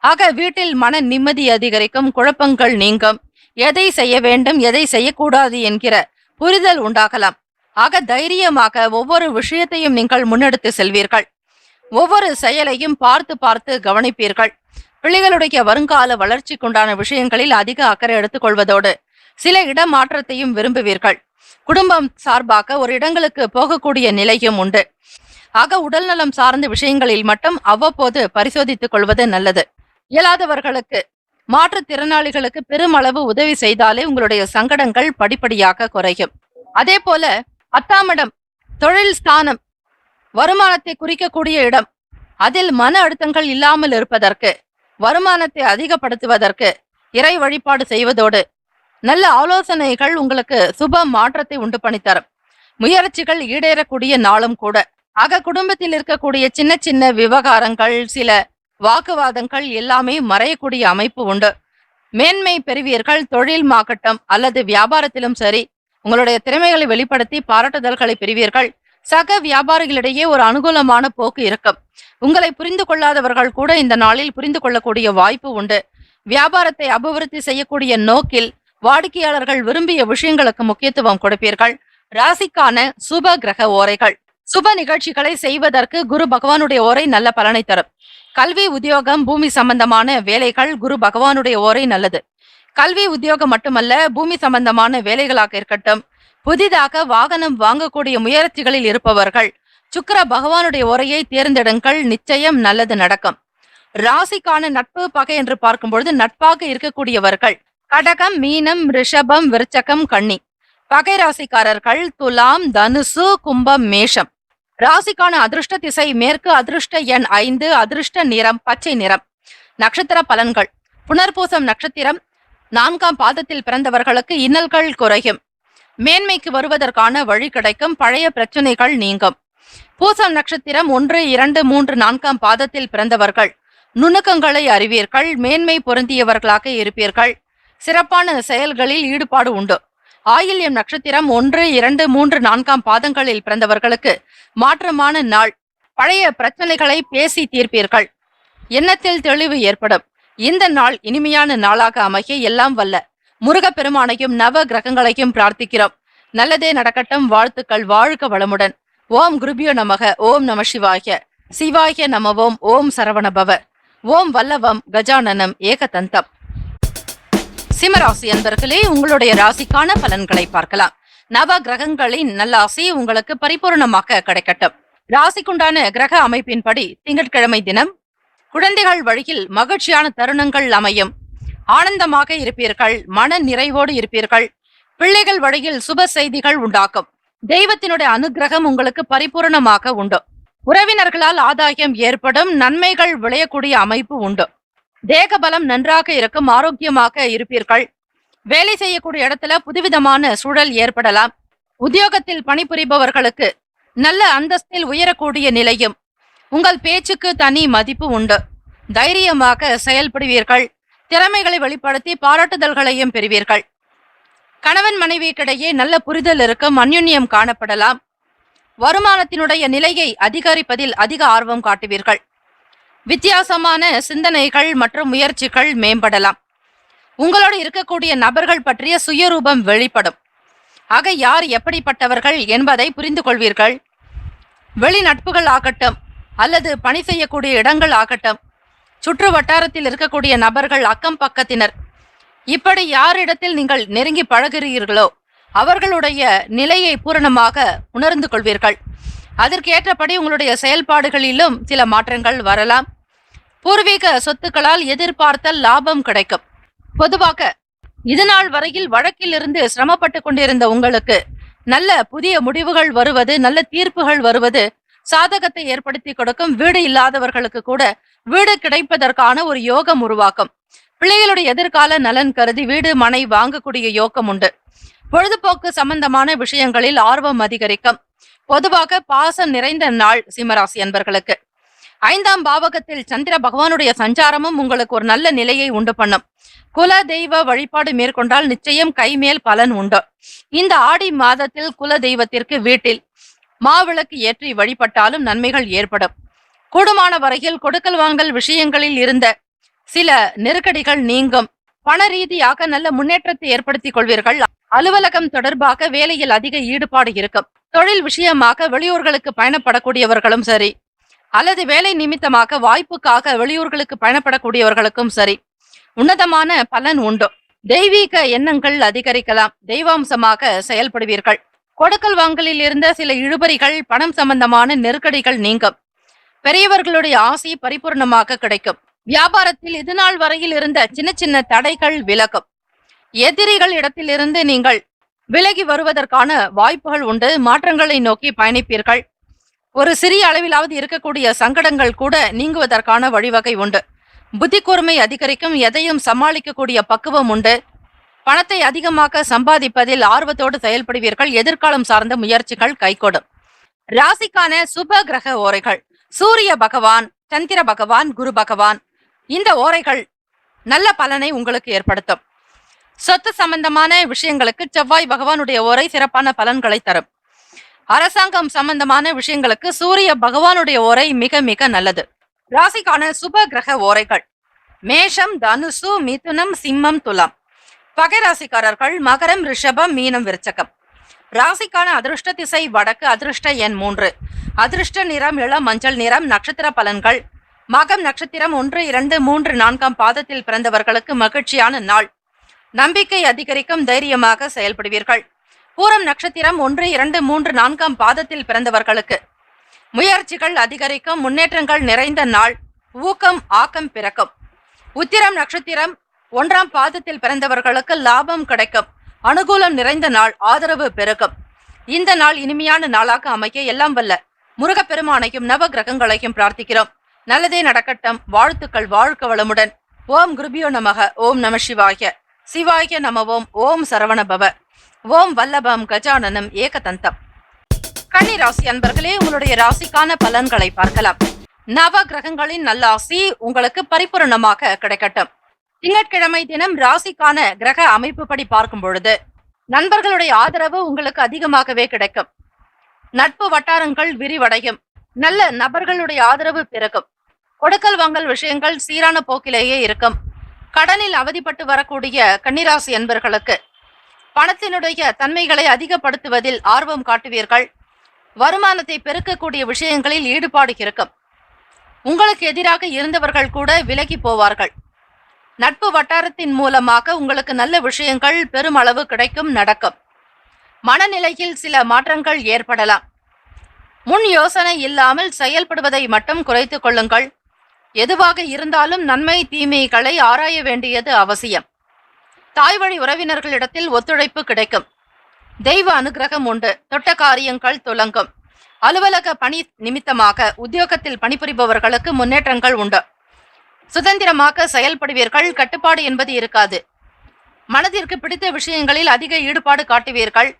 ஆக வீட்டில் மன நிம்மதி அதிகரிக்கும். குழப்பங்கள் நீங்கும். எதை செய்ய வேண்டும், எதை செய்யக்கூடாது என்கிற புரிதல் உண்டாகலாம். ஆக தைரியமாக ஒவ்வொரு விஷயத்தையும் நீங்கள் முன்னெடுத்து செல்வீர்கள். ஒவ்வொரு செயலையும் பார்த்து பார்த்து கவனிப்பீர்கள். பிள்ளைகளுடைய வருங்கால வளர்ச்சிக்குண்டான விஷயங்களில் அதிக அக்கறை எடுத்துக்கொள்வதோடு சில இடமாற்றத்தையும் விரும்புவீர்கள். குடும்பம் சார்பாக ஒரு இடங்களுக்கு போகக்கூடிய நிலையும் உண்டு. ஆக உடல்நலம் சார்ந்த விஷயங்களில் மட்டும் அவ்வப்போது பரிசோதித்துக் கொள்வது நல்லது. இயலாதவர்களுக்கு, மாற்றுத்திறனாளிகளுக்கு பெருமளவு உதவி செய்தாலே உங்களுடைய சங்கடங்கள் படிப்படியாக குறையும். அதே போல 10ஆம் இடம் தொழில் ஸ்தானம், வருமானத்தை குறிக்கக்கூடிய இடம். அதில் மன அழுத்தங்கள் இல்லாமல் இருப்பதற்கு, வருமானத்தை அதிகப்படுத்துவதற்கு இறை வழிபாடு செய்வதோடு நல்ல ஆலோசனைகள் உங்களுக்கு சுப மாற்றத்தை உண்டு பண்ணித்தரும். முயற்சிகள் ஈடேறக்கூடிய நாளும் கூட. ஆக குடும்பத்தில் இருக்கக்கூடிய சின்ன சின்ன விவகாரங்கள், சில வாக்குவாதங்கள் எல்லாமே மறையக்கூடிய அமைப்பு உண்டு. மேன்மை பெறுவீர்கள். தொழில் மாகட்டம் அல்லது வியாபாரத்திலும் சரி, உங்களுடைய திறமைகளை வெளிப்படுத்தி பாராட்டுதல்களை பெறுவீர்கள். சக வியாபாரிகளிடையே ஒரு அனுகூலமான போக்கு இருக்கும். உங்களை புரிந்து கொள்ளாதவர்கள் கூட இந்த நாளில் புரிந்து கொள்ளக்கூடிய வாய்ப்பு உண்டு. வியாபாரத்தை அபிவிருத்தி செய்யக்கூடிய நோக்கில் வாடிக்கையாளர்கள் விரும்பிய விஷயங்களுக்கு முக்கியத்துவம் கொடுப்பீர்கள். ராசிக்கான சுப கிரக ஓரைகள். சுப நிகழ்ச்சிகளை செய்வதற்கு குரு பகவானுடைய ஓரை நல்ல பலனை தரும். கல்வி, உத்தியோகம், பூமி சம்பந்தமான வேலைகள் குரு பகவானுடைய ஓரை நல்லது. கல்வி, உத்தியோகம் மட்டுமல்ல, பூமி சம்பந்தமான வேலைகளாக இருக்கட்டும், புதிதாக வாகனம் வாங்கக்கூடிய முயற்சிகளில் இருப்பவர்கள் சுக்கிர பகவானுடைய ஓரையை தேர்ந்தெடுங்கள். நிச்சயம் நல்லது நடக்கும். ராசிக்கான நட்பு பகை என்று பார்க்கும் பொழுது நட்பாக இருக்கக்கூடியவர்கள் கடகம், மீனம், ரிஷபம், விருச்சகம், கன்னி. பகை ராசிக்காரர்கள் துலாம், தனுசு, கும்பம், மேஷம். ராசிக்கான அதிர்ஷ்ட திசை மேற்கு, அதிர்ஷ்ட எண் 5, அதிர்ஷ்ட நிறம் பச்சை நிறம். நட்சத்திர பலன்கள். புனர்பூசம் நட்சத்திரம் 4ஆம் பாதத்தில் பிறந்தவர்களுக்கு இன்னல்கள் குறையும். மேன்மைக்கு வருவதற்கான வழி கிடைக்கும். பழைய பிரச்சனைகள் நீங்கும். பூசம் நட்சத்திரம் 1, 2, 3, 4ஆம் பாதத்தில் பிறந்தவர்கள் நுணுக்கங்களை அறிவீர்கள். மேன்மை பொருந்தியவர்களாக இருப்பீர்கள். சிறப்பான செயல்களில் ஈடுபாடு உண்டு. ஆயில்யம் நட்சத்திரம் 1, 2, 3, 4 பாதங்களில் பிறந்தவர்களுக்கு மாற்றமான நாள். பழைய பிரச்சனைகளை பேசி தீர்ப்பீர்கள். எண்ணத்தில் தெளிவு ஏற்படும். இந்த நாள் இனிமையான நாளாக அமைய எல்லாம் வல்ல முருகப்பெருமானையும் நவ கிரகங்களையும் பிரார்த்திக்கிறோம். நல்லதே நடக்கட்டும். வாழ்த்துக்கள். வாழ்க வளமுடன். ஓம் குருபியோ நமக. ஓம் நம சிவாய. சிவாய நமவோம். ஓம் சரவணபவ. ஓம் வல்லவம் கஜானனம் ஏகதந்தம். சிம்மராசி அன்பர்களே, உங்களுடைய ராசிக்கான பலன்களை பார்க்கலாம். நவ கிரகங்களின் நல்லாசி உங்களுக்கு பரிபூர்ணமாக கிடைக்கட்டும். ராசிக்குண்டான கிரக அமைப்பின்படி திங்கட்கிழமை தினம் குழந்தைகள் வழியில் மகிழ்ச்சியான தருணங்கள் அமையும். ஆனந்தமாக இருப்பீர்கள். மன நிறைவோடு இருப்பீர்கள். பிள்ளைகள் வழியில் சுப செய்திகள் உண்டாக்கும். தெய்வத்தினுடைய அனுகிரகம் உங்களுக்கு பரிபூர்ணமாக உண்டு. உறவினர்களால் ஆதாயம் ஏற்படும். நன்மைகள் விளையக்கூடிய அமைப்பு உண்டு. தேக பலம் நன்றாக இருக்கும். ஆரோக்கியமாக இருப்பீர்கள். வேலை செய்யக்கூடிய இடத்துல புதுவிதமான சூழல் ஏற்படலாம். உத்தியோகத்தில் பணிபுரிபவர்களுக்கு நல்ல அந்தஸ்தில் உயரக்கூடிய நிலையும். உங்கள் பேச்சுக்கு தனி மதிப்பு உண்டு. தைரியமாக செயல்படுவீர்கள். திறமைகளை வெளிப்படுத்தி பாராட்டுதல்களையும் பெறுவீர்கள். கணவன் மனைவிக்கிடையே நல்ல புரிதல் இருக்கும். அந்யுன்யம் காணப்படலாம். வருமானத்தினுடைய நிலையை அதிகரிப்பதில் அதிக ஆர்வம் காட்டுவீர்கள். வித்தியாசமான சிந்தனைகள் மற்றும் முயற்சிகள் மேம்படலாம். உங்களோடு இருக்கக்கூடிய நபர்கள் பற்றிய சுயரூபம் வெளிப்படும். ஆக யார் எப்படிப்பட்டவர்கள் என்பதை புரிந்து கொள்வீர்கள். வெளிநட்புகள் ஆகட்டும் அல்லது பணி செய்யக்கூடிய இடங்கள் ஆகட்டும், சுற்று வட்டாரத்தில் இருக்கக்கூடிய நபர்கள், அக்கம் பக்கத்தினர், இப்படி யாரிடத்தில் நீங்கள் நெருங்கி பழகிறீர்களோ அவர்களுடைய நிலையை பூரணமாக உணர்ந்து கொள்வீர்கள். அதற்கு ஏற்றபடி உங்களுடைய செயல்பாடுகளிலும் சில மாற்றங்கள் வரலாம். பூர்வீக சொத்துக்களால் எதிர்பார்த்த லாபம் கிடைக்கும். பொதுவாக இதுநாள் வரையில் வழக்கிலிருந்து சிரமப்பட்டு கொண்டிருந்த உங்களுக்கு நல்ல புதிய முடிவுகள் வருவது, நல்ல தீர்ப்புகள் வருவது சாதகத்தை ஏற்படுத்தி கொடுக்கும். வீடு இல்லாதவர்களுக்கு கூட வீடு கிடைப்பதற்கான ஒரு யோகம் உருவாக்கும். பிள்ளைகளுடைய எதிர்கால நலன் கருதி வீடு மனை வாங்கக்கூடிய யோகம் உண்டு. பொழுதுபோக்கு சம்பந்தமான விஷயங்களில் ஆர்வம் அதிகரிக்கும். பொதுவாக பாசம் நிறைந்த நாள் சிம்மராசி அன்பர்களுக்கு. 5ஆம் பாவகத்தில் சந்திர பகவானுடைய சஞ்சாரமும் உங்களுக்கு ஒரு நல்ல நிலையை உண்டு பண்ணும். குல தெய்வ வழிபாடு மேற்கொண்டால் நிச்சயம் கைமேல் பலன் உண்டு. இந்த ஆடி மாதத்தில் குல தெய்வத்திற்கு வீட்டில் மாவிளக்கு ஏற்றி வழிபட்டாலும் நன்மைகள் ஏற்படும். கூடுமான வரையில் கொடுக்கல் வாங்கல் விஷயங்களில் இருந்த சில நெருக்கடிகள் நீங்கும். பண ரீதியாக நல்ல முன்னேற்றத்தை ஏற்படுத்திக் கொள்வீர்கள். அலுவலகம் தொடர்பாக வேலையில் அதிக ஈடுபாடு இருக்கும். தொழில் விஷயமாக வெளியூர்களுக்கு பயணப்படக்கூடியவர்களும் சரி, அல்லது வேலை நிமித்தமாக வாய்ப்புக்காக வெளியூர்களுக்கு பயணப்படக்கூடியவர்களுக்கும் சரி, உன்னதமான பலன் உண்டு. தெய்வீக எண்ணங்கள் அதிகரிக்கலாம். தெய்வாம்சமாக செயல்படுவீர்கள். கொடுக்கல் வாங்கலில் இருந்த சில இழுபறிகள், பணம் சம்பந்தமான நெருக்கடிகள் நீங்கும். பெரியவர்களுடைய ஆசை பரிபூர்ணமாக கிடைக்கும். வியாபாரத்தில் இதுநாள் வரையில் இருந்த சின்ன சின்ன தடைகள் விலகும். எதிரிகள் இடத்திலிருந்து நீங்கள் விலகி வருவதற்கான வாய்ப்புகள் உண்டு. மாற்றங்களை நோக்கி பயணிப்பீர்கள். ஒரு சிறிய அளவிலாவது இருக்கக்கூடிய சங்கடங்கள் கூட நீங்குவதற்கான வழிவகை உண்டு. புத்தி கூர்மை அதிகரிக்கும். எதையும் சமாளிக்கக்கூடிய பக்குவம் உண்டு. பணத்தை அதிகமாக சம்பாதிப்பதில் ஆர்வத்தோடு செயல்படுவீர்கள். எதிர்காலம் சார்ந்த முயற்சிகள் கைகூடும். ராசிக்கான சுப கிரக ஓரைகள். சூரிய பகவான், சந்திர பகவான், குரு பகவான். இந்த ஓரைகள் நல்ல பலனை உங்களுக்கு ஏற்படுத்தும். சொத்து சம்பந்தமான விஷயங்களுக்கு செவ்வாய் பகவானுடைய ஓரை சிறப்பான பலன்களை தரும். அரசாங்கம் சம்பந்தமான விஷயங்களுக்கு சூரிய பகவானுடைய ஓரை மிக மிக நல்லது. ராசிக்கான சுப கிரக ஓரைகள். மேஷம், தனுசு, மிதுனம், சிம்மம், துலாம். பகை ராசிக்காரர்கள் மகரம், ரிஷபம், மீனம், விருச்சகம். ராசிக்கான அதிர்ஷ்ட திசை வடக்கு. அதிர்ஷ்ட எண் 3. அதிர்ஷ்ட நிறம் இளம் மஞ்சள் நிறம். நட்சத்திர பலன்கள். மகம் நட்சத்திரம் 1, 2, 3, 4 பாதத்தில் பிறந்தவர்களுக்கு மகிழ்ச்சியான நாள். நம்பிக்கை அதிகரிக்கும். தைரியமாக செயல்படுவீர்கள். பூரம் நட்சத்திரம் 1, 2, 3, 4 பாதத்தில் பிறந்தவர்களுக்கு முயற்சிகள் அதிகரிக்கும். முன்னேற்றங்கள் நிறைந்த நாள். ஊக்கம் ஆக்கம் பிறக்கும். உத்திரம் நட்சத்திரம் 1ஆம் பாதத்தில் பிறந்தவர்களுக்கு லாபம் கிடைக்கும். அனுகூலம் நிறைந்த நாள். ஆதரவு பெருகும். இந்த நாள் இனிமையான நாளாக அமைய எல்லாம் வல்ல முருகப்பெருமானையும் நவ கிரகங்களையும் பிரார்த்திக்கிறோம். நல்லதே நடக்கட்டும். வாழ்த்துக்கள். வாழ்க வளமுடன். ஓம் குருபியோ நமக. ஓம் நம சிவாய. சிவாய நமவோம். ஓம் சரவணபவ. ஓம் வல்லபம் கஜானனம் ஏகதந்தம். கன்னிராசி அன்பர்களே, உங்களுடைய ராசிக்கான பலன்களை பார்க்கலாம். நவ கிரகங்களின் நல்லாசி உங்களுக்கு பரிபூரணமாக கிடைக்கட்டும். திங்கட்கிழமை தினம் ராசிக்கான கிரக அமைப்பு படி பார்க்கும் பொழுது நண்பர்களுடைய ஆதரவு உங்களுக்கு அதிகமாகவே கிடைக்கும். நட்பு வட்டாரங்கள் விரிவடையும். நல்ல நபர்களுடைய ஆதரவு பிறக்கும். கொடுக்கல் வாங்கல் விஷயங்கள் சீரான போக்கிலேயே இருக்கும். கடனில் அவதிப்பட்டு வரக்கூடிய கன்னிராசி அன்பர்களுக்கு பணத்தினுடைய தன்மைகளை அதிகப்படுத்துவதில் ஆர்வம் காட்டுவீர்கள். வருமானத்தை பெருக்கக்கூடிய விஷயங்களில் ஈடுபாடு இருக்கும். உங்களுக்கு எதிராக இருந்தவர்கள் கூட விலகி போவார்கள். நட்பு வட்டாரத்தின் மூலமாக உங்களுக்கு நல்ல விஷயங்கள் பெருமளவு கிடைக்கும், நடக்கும். மனநிலையில் சில மாற்றங்கள் ஏற்படலாம். முன் யோசனை இல்லாமல் செயல்படுவதை மட்டும் குறைத்துக் கொள்ளுங்கள். எதுவாக இருந்தாலும் நன்மை தீமைகளை ஆராய வேண்டியது அவசியம். தாய் வழி உறவினர்களிடத்தில் ஒத்துழைப்பு கிடைக்கும். தெய்வ அனுகிரகம் உண்டு. தொட்ட காரியங்கள் துலங்கும். அலுவலக பணி நிமித்தமாக உத்தியோகத்தில் பணிபுரிபவர்களுக்கு முன்னேற்றங்கள் உண்டு. சுதந்திரமாக செயல்படுவீர்கள். கட்டுப்பாடு என்பது இருக்காது. மனதிற்கு பிடித்த விஷயங்களில் அதிக ஈடுபாடு காட்டுவீர்கள்.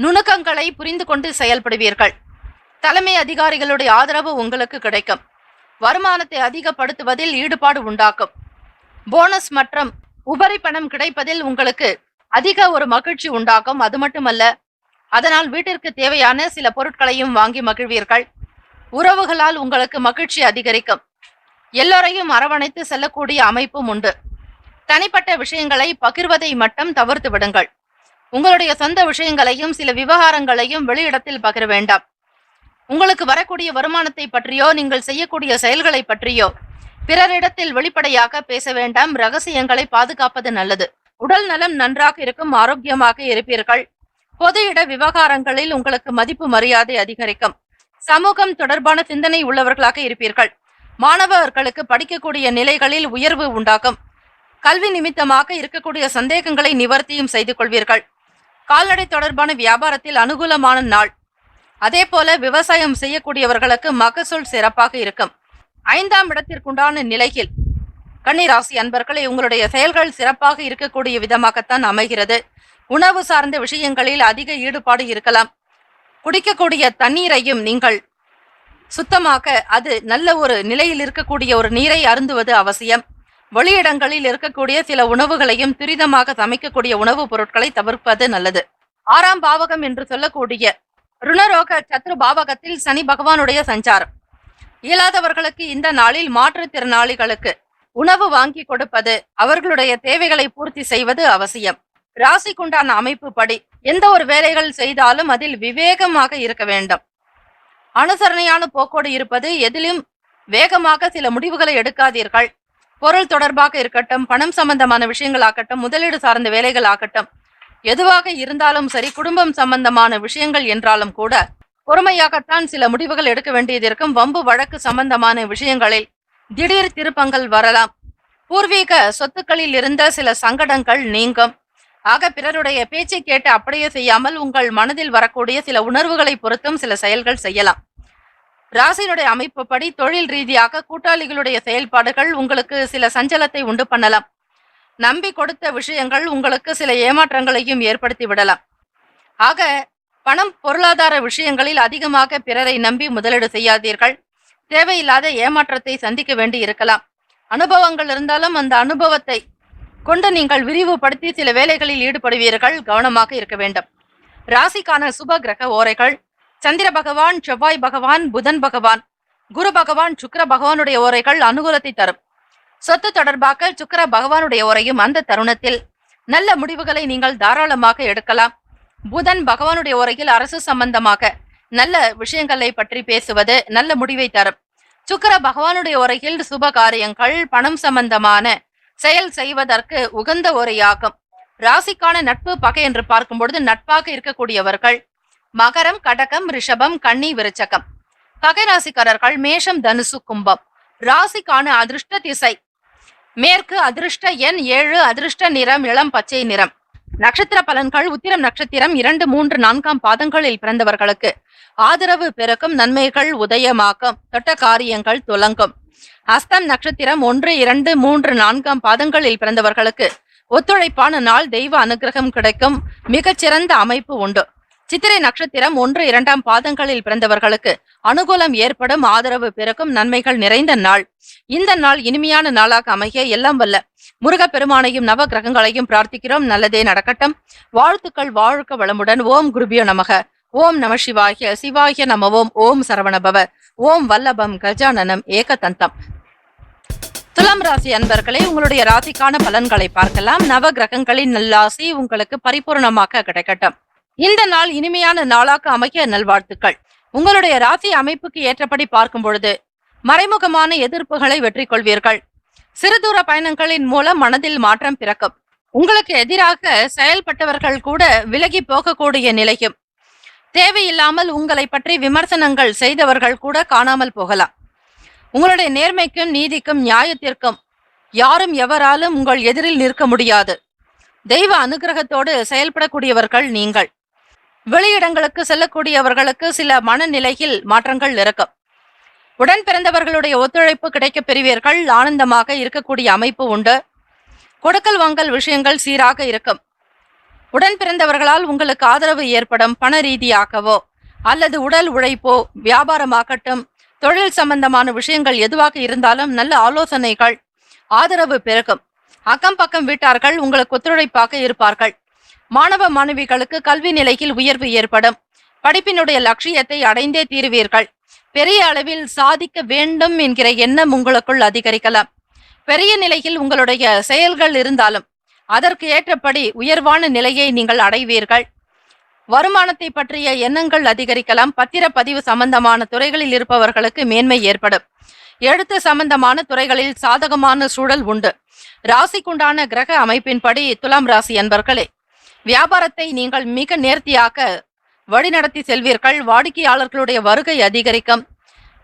நுணுக்கங்களை புரிந்து கொண்டு செயல்படுவீர்கள். தலைமை அதிகாரிகளுடைய ஆதரவு உங்களுக்கு கிடைக்கும். வருமானத்தை அதிகப்படுத்துவதில் ஈடுபாடு உண்டாக்கும். போனஸ் மற்றும் உபரி பணம் கிடைப்பதில் உங்களுக்கு அதிக ஒரு மகிழ்ச்சி உண்டாகும். அது மட்டுமல்ல, அதனால் வீட்டிற்கு தேவையான சில பொருட்களையும் வாங்கி மகிழ்வீர்கள். உறவுகளால் உங்களுக்கு மகிழ்ச்சி அதிகரிக்கும். எல்லோரையும் அரவணைத்து செல்லக்கூடிய அமைப்பும் உண்டு. தனிப்பட்ட விஷயங்களை பகிர்வதை மட்டும் தவிர்த்து விடுங்கள். உங்களுடைய சொந்த விஷயங்களையும் சில விவகாரங்களையும் வெளியிடத்தில் பகிர வேண்டாம். உங்களுக்கு வரக்கூடிய வருமானத்தை பற்றியோ நீங்கள் செய்யக்கூடிய செயல்களை பற்றியோ பிறரிடத்தில் வெளிப்படையாக பேச வேண்டாம். ரகசியங்களை பாதுகாப்பது நல்லது. உடல் நலம் நன்றாக இருக்கும். ஆரோக்கியமாக இருப்பீர்கள். பொது இட விவகாரங்களில் உங்களுக்கு மதிப்பு மரியாதை அதிகரிக்கும். சமூகம் தொடர்பான சிந்தனை உள்ளவர்களாக இருப்பீர்கள். மாணவர்களுக்கு படிக்கக்கூடிய நிலைகளில் உயர்வு உண்டாகும். கல்வி நிமித்தமாக இருக்கக்கூடிய சந்தேகங்களை நிவர்த்தியும் செய்து கொள்வீர்கள். கால்நடை தொடர்பான வியாபாரத்தில் அனுகூலமான நாள். அதே போல விவசாயம் செய்யக்கூடியவர்களுக்கு மகசூல் சிறப்பாக இருக்கும். 5ஆம் இடத்திற்குண்டான நிலையில் கன்னிராசி அன்பர்களை உங்களுடைய செயல்கள் சிறப்பாக இருக்கக்கூடிய விதமாகத்தான் அமைகிறது. உணவு சார்ந்த விஷயங்களில் அதிக ஈடுபாடு இருக்கலாம். குடிக்கக்கூடிய தண்ணீரையும் நீங்கள் சுத்தமாக அது நல்ல ஒரு நிலையில் இருக்கக்கூடிய ஒரு நீரை அருந்துவது அவசியம். வெளியிடங்களில் இருக்கக்கூடிய சில உணவுகளையும் துரிதமாக சமைக்கக்கூடிய உணவுப் பொருட்களை தவிர்ப்பது நல்லது. 6ஆம் பாவகம் என்று சொல்லக்கூடிய ருணரோக சத்ரு பாவகத்தில் சனி பகவானுடைய சஞ்சாரம். இயலாதவர்களுக்கு இந்த நாளில் மாற்றுத்திறனாளிகளுக்கு உணவு வாங்கி கொடுப்பது, அவர்களுடைய தேவைகளை பூர்த்தி செய்வது அவசியம். ராசிக்குண்டான அமைப்பு படி எந்த ஒரு வேலைகள் செய்தாலும் அதில் விவேகமாக இருக்க வேண்டும். அனுசரணையான போக்கோடு இருப்பது. எதிலும் வேகமாக சில முடிவுகளை எடுக்காதீர்கள். பொருள் தொடர்பாக இருக்கட்டும், பணம் சம்பந்தமான விஷயங்கள் ஆகட்டும், முதலீடு சார்ந்த வேலைகள் ஆகட்டும், எதுவாக இருந்தாலும் சரி, குடும்பம் சம்பந்தமான விஷயங்கள் என்றாலும் கூட பொறுமையாகத்தான் சில முடிவுகள் எடுக்க வேண்டியது இருக்கும். வம்பு வழக்கு சம்பந்தமான விஷயங்களில் திடீர் திருப்பங்கள் வரலாம். பூர்வீக சொத்துக்களில் இருந்த சில சங்கடங்கள் நீங்கும். ஆக பிறருடைய பேச்சை கேட்டு அப்படியே செய்யாமல் உங்கள் மனதில் வரக்கூடிய சில உணர்வுகளை பொறுத்தும் சில செயல்கள் செய்யலாம். ராசியினுடைய அமைப்புப்படி தொழில் ரீதியாக கூட்டாளிகளுடைய செயல்பாடுகள் உங்களுக்கு சில சஞ்சலத்தை உண்டு பண்ணலாம். நம்பி கொடுத்த விஷயங்கள் உங்களுக்கு சில ஏமாற்றங்களையும் ஏற்படுத்தி விடலாம். ஆக பணம் பொருளாதார விஷயங்களில் அதிகமாக பிறரை நம்பி முதலீடு செய்யாதீர்கள். தேவையில்லாத ஏமாற்றத்தை சந்திக்க வேண்டி இருக்கலாம். அனுபவங்கள் இருந்தாலும் அந்த அனுபவத்தை கொண்டு நீங்கள் விரிவுபடுத்தி சில வேலைகளில் ஈடுபடுவீர்கள். கவனமாக இருக்க வேண்டும். ராசிக்கான சுப கிரக ஓரைகள்: சந்திர பகவான், செவ்வாய் பகவான், புதன் பகவான், குரு பகவான், சுக்கிர பகவானுடைய ஓரைகள் அனுகூலத்தை தரும். சொத்து தொடர்பாக சுக்கிர பகவானுடைய ஓரையும் அந்த தருணத்தில் நல்ல முடிவுகளை நீங்கள் தாராளமாக எடுக்கலாம். புதன் பகவானுடைய ஓரையில் அரசு சம்பந்தமாக நல்ல விஷயங்களை பற்றி பேசுவது நல்ல முடிவை தரும். சுக்கிர பகவானுடைய ஓரையில் சுப காரியங்கள், பணம் சம்பந்தமான செயல் செய்வதற்கு உகந்த ஓரையாகும். ராசிக்கான நட்பு பகை என்று பார்க்கும் பொழுது நட்பாக இருக்கக்கூடியவர்கள் மகரம், கடகம், ரிஷபம், கன்னி, விருச்சகம். பகை ராசிக்காரர்கள் மேஷம், தனுசு, கும்பம். ராசிக்கான அதிர்ஷ்ட திசை மேற்கு, அதிர்ஷ்ட எண் 7, அதிர்ஷ்ட நிறம் இளம் பச்சை நிறம். நட்சத்திர பலன்கள்: உத்திரம் நட்சத்திரம் 2, 3, 4ஆம் பாதங்களில் பிறந்தவர்களுக்கு ஆதரவு பெருக்கும். நன்மைகள் உதயமாக்கும். தொட்ட காரியங்கள் துலங்கும். அஸ்தம் நட்சத்திரம் 1, 2, 3, 4ஆம் பாதங்களில் பிறந்தவர்களுக்கு ஒத்துழைப்பான நாள். தெய்வ அனுகிரகம் கிடைக்கும். மிகச்சிறந்த அமைப்பு உண்டு. சித்திரை நட்சத்திரம் 1, 2 பாதங்களில் பிறந்தவர்களுக்கு அனுகூலம் ஏற்படும், ஆதரவு பிறக்கும், நன்மைகள் நிறைந்த நாள். இந்த நாள் இனிமையான நாளாக அமைய எல்லாம் வல்ல முருகப்பெருமானையும் நவ கிரகங்களையும் பிரார்த்திக்கிறோம். நல்லதே நடக்கட்டும். வாழ்த்துக்கள். வாழ்க வளமுடன். ஓம் குருபியோ நமக. ஓம் நம சிவாய. சிவாய நமவோம். ஓம் சரவணபவ. ஓம் வல்லபம் கஜானனம் ஏகதந்தம். துலாம் ராசி அன்பர்களே, உங்களுடைய ராசிக்கான பலன்களை பார்க்கலாம். நவ கிரகங்களின் நல்லாசி உங்களுக்கு பரிபூர்ணமாக கிடைக்கட்டும். இந்த நாள் இனிமையான நாளாக அமைய நல்வாழ்த்துக்கள். உங்களுடைய ராசி அமைப்புக்கு ஏற்றபடி பார்க்கும் பொழுது மறைமுகமான எதிர்ப்புகளை வெற்றி கொள்வீர்கள். சிறு தூர பயணங்களின் மூலம் மனதில் மாற்றம் பிறக்கும். உங்களுக்கு எதிராக செயல்பட்டவர்கள் கூட விலகி போகக்கூடிய நிலையும், தேவையில்லாமல் உங்களை பற்றி விமர்சனங்கள் செய்தவர்கள் கூட காணாமல் போகலாம். உங்களுடைய நேர்மைக்கும் நீதிக்கும் நியாயத்திற்கும் யாரும் எவராலும் உங்கள் எதிரில் நிற்க முடியாது. தெய்வ அனுகிரகத்தோடு செயல்படக்கூடியவர்கள் நீங்கள். வெளியிடங்களுக்கு செல்லக்கூடியவர்களுக்கு சில மனநிலையில் மாற்றங்கள் இருக்கும். உடன் பிறந்தவர்களுடைய ஒத்துழைப்பு கிடைக்கப் பெறுவீர்கள். ஆனந்தமாக இருக்கக்கூடிய அமைப்பு உண்டு. கொடுக்கல் வாங்கல் விஷயங்கள் சீராக இருக்கும். உடன் பிறந்தவர்களால் உங்களுக்கு ஆதரவு ஏற்படும். பண ரீதியாகவோ அல்லது உடல் உழைப்போ, வியாபாரமாகட்டும், தொழில் சம்பந்தமான விஷயங்கள் எதுவாக இருந்தாலும் நல்ல ஆலோசனைகள், ஆதரவு பெருகும். அக்கம் பக்கம் வீட்டார்கள் உங்களுக்கு ஒத்துழைப்பாக இருப்பார்கள். மாணவ மாணவிகளுக்கு கல்வி நிலையில் உயர்வு ஏற்படும். படிப்பினுடைய லட்சியத்தை அடைந்தே தீருவீர்கள். பெரிய அளவில் சாதிக்க வேண்டும் என்கிற எண்ணம் உங்களுக்குள் அதிகரிக்கலாம். பெரிய நிலையில் உங்களுடைய செயல்கள் இருந்தாலும் அதற்கு ஏற்றபடி உயர்வான நிலையை நீங்கள் அடைவீர்கள். வருமானத்தை பற்றிய எண்ணங்கள் அதிகரிக்கலாம். பத்திரப்பதிவு சம்பந்தமான துறைகளில் இருப்பவர்களுக்கு மேன்மை ஏற்படும். எழுத்து சம்பந்தமான துறைகளில் சாதகமான சூழல் உண்டு. ராசிக்குண்டான கிரக அமைப்பின்படி துலாம் ராசி அன்பர்களே, வியாபாரத்தை நீங்கள் மிக நேர்த்தியாக வழிநடத்தி செல்வீர்கள். வாடிக்கையாளர்களுடைய வருகை அதிகரிக்கும்.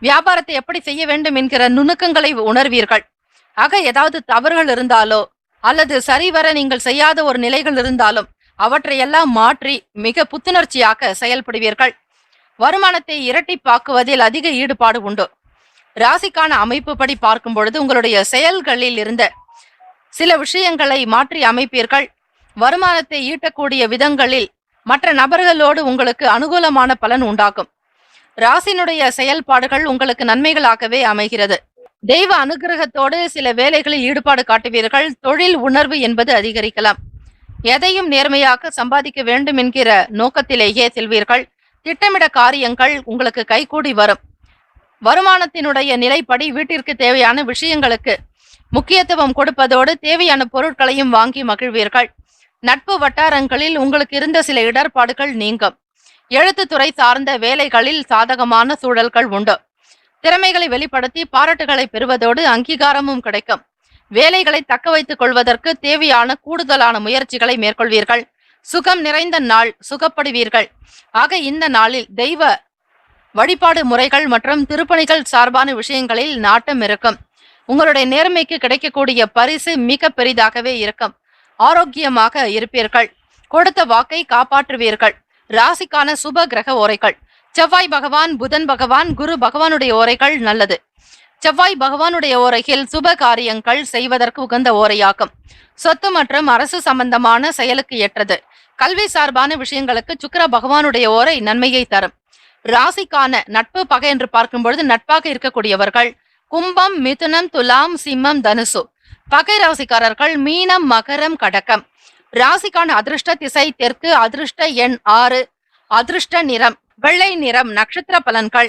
வியாபாரத்தை எப்படி செய்ய வேண்டும் என்கிற நுணுக்கங்களை உணர்வீர்கள். ஆக ஏதாவது தவறுகள் இருந்தாலோ அல்லது சரிவர நீங்கள் செய்யாத ஒரு நிலைகள் இருந்தாலும் அவற்றையெல்லாம் மாற்றி மிக புத்துணர்ச்சியாக செயல்படுவீர்கள். வருமானத்தை இரட்டிப்பாக்குவதில் அதிக ஈடுபாடு உண்டு. ராசிக்கான அமைப்பு படி பார்க்கும் பொழுது உங்களுடைய செயல்களில் இருந்த சில விஷயங்களை மாற்றி அமைப்பீர்கள். வருமானத்தை ஈட்டக்கூடிய விதங்களில் மற்ற நபர்களோடு உங்களுக்கு அனுகூலமான பலன் உண்டாகும். ராசினுடைய செயல்பாடுகள் உங்களுக்கு நன்மைகளாகவே அமைகிறது. தெய்வ அனுகிரகத்தோடு சில வேலைகளில் ஈடுபாடு காட்டுவீர்கள். தொழில் உணர்வு என்பது அதிகரிக்கலாம். எதையும் நேர்மையாக சம்பாதிக்க வேண்டும் என்கிற நோக்கத்திலேயே செல்வீர்கள். திட்டமிட காரியங்கள் உங்களுக்கு கைகூடி வரும். வருமானத்தினுடைய நிலைப்படி வீட்டிற்கு தேவையான விஷயங்களுக்கு முக்கியத்துவம் கொடுப்பதோடு தேவையான பொருட்களையும் வாங்கி மகிழ்வீர்கள். நட்பு வட்டாரங்களில் உங்களுக்கு இருந்த சில இடர்பாடுகள் நீங்கும். எழுத்துத்துறை சார்ந்த வேலைகளில் சாதகமான சூழல்கள் உண்டு. திறமைகளை வெளிப்படுத்தி பாராட்டுகளை பெறுவதோடு அங்கீகாரமும் கிடைக்கும். வேலைகளை தக்க வைத்துக் கொள்வதற்கு தேவையான கூடுதலான முயற்சிகளை மேற்கொள்வீர்கள். சுகம் நிறைந்த நாள், சுகப்படுவீர்கள். ஆக இந்த நாளில் தெய்வ வழிபாடு முறைகள் மற்றும் திருப்பணிகள் சார்பான விஷயங்களில் நாட்டம் இருக்கும். உங்களுடைய நேர்மைக்கு கிடைக்கக்கூடிய பரிசு மிக பெரிதாகவே இருக்கும். ஆரோக்கியமாக இருப்பீர்கள். கொடுத்த வாக்கை காப்பாற்றுவீர்கள். ராசிக்கான சுப கிரக ஓரைகள்: செவ்வாய் பகவான், புதன் பகவான், குரு பகவானுடைய ஓரைகள் நல்லது. செவ்வாய் பகவானுடைய ஓரையில் சுப காரியங்கள் செய்வதற்கு உகந்த ஓரையாகும். சொத்து மற்றும் அரசு சம்பந்தமான செயலுக்கு ஏற்றது. கல்வி சார்பான விஷயங்களுக்கு சுக்கிர பகவானுடைய ஓரை நன்மையை தரும். ராசிக்கான நட்பு பகை என்று பார்க்கும் பொழுது நட்பாக இருக்கக்கூடியவர்கள் கும்பம், மிதுனம், துலாம், சிம்மம், தனுசு. பகை ராசிக்காரர்கள் மீனம், மகரம், கடகம். ராசிக்கான அதிர்ஷ்ட திசை தெற்கு. அதிர்ஷ்ட எண் 6. அதிர்ஷ்ட நிறம் வெள்ளை நிறம். நட்சத்திர பலன்கள்: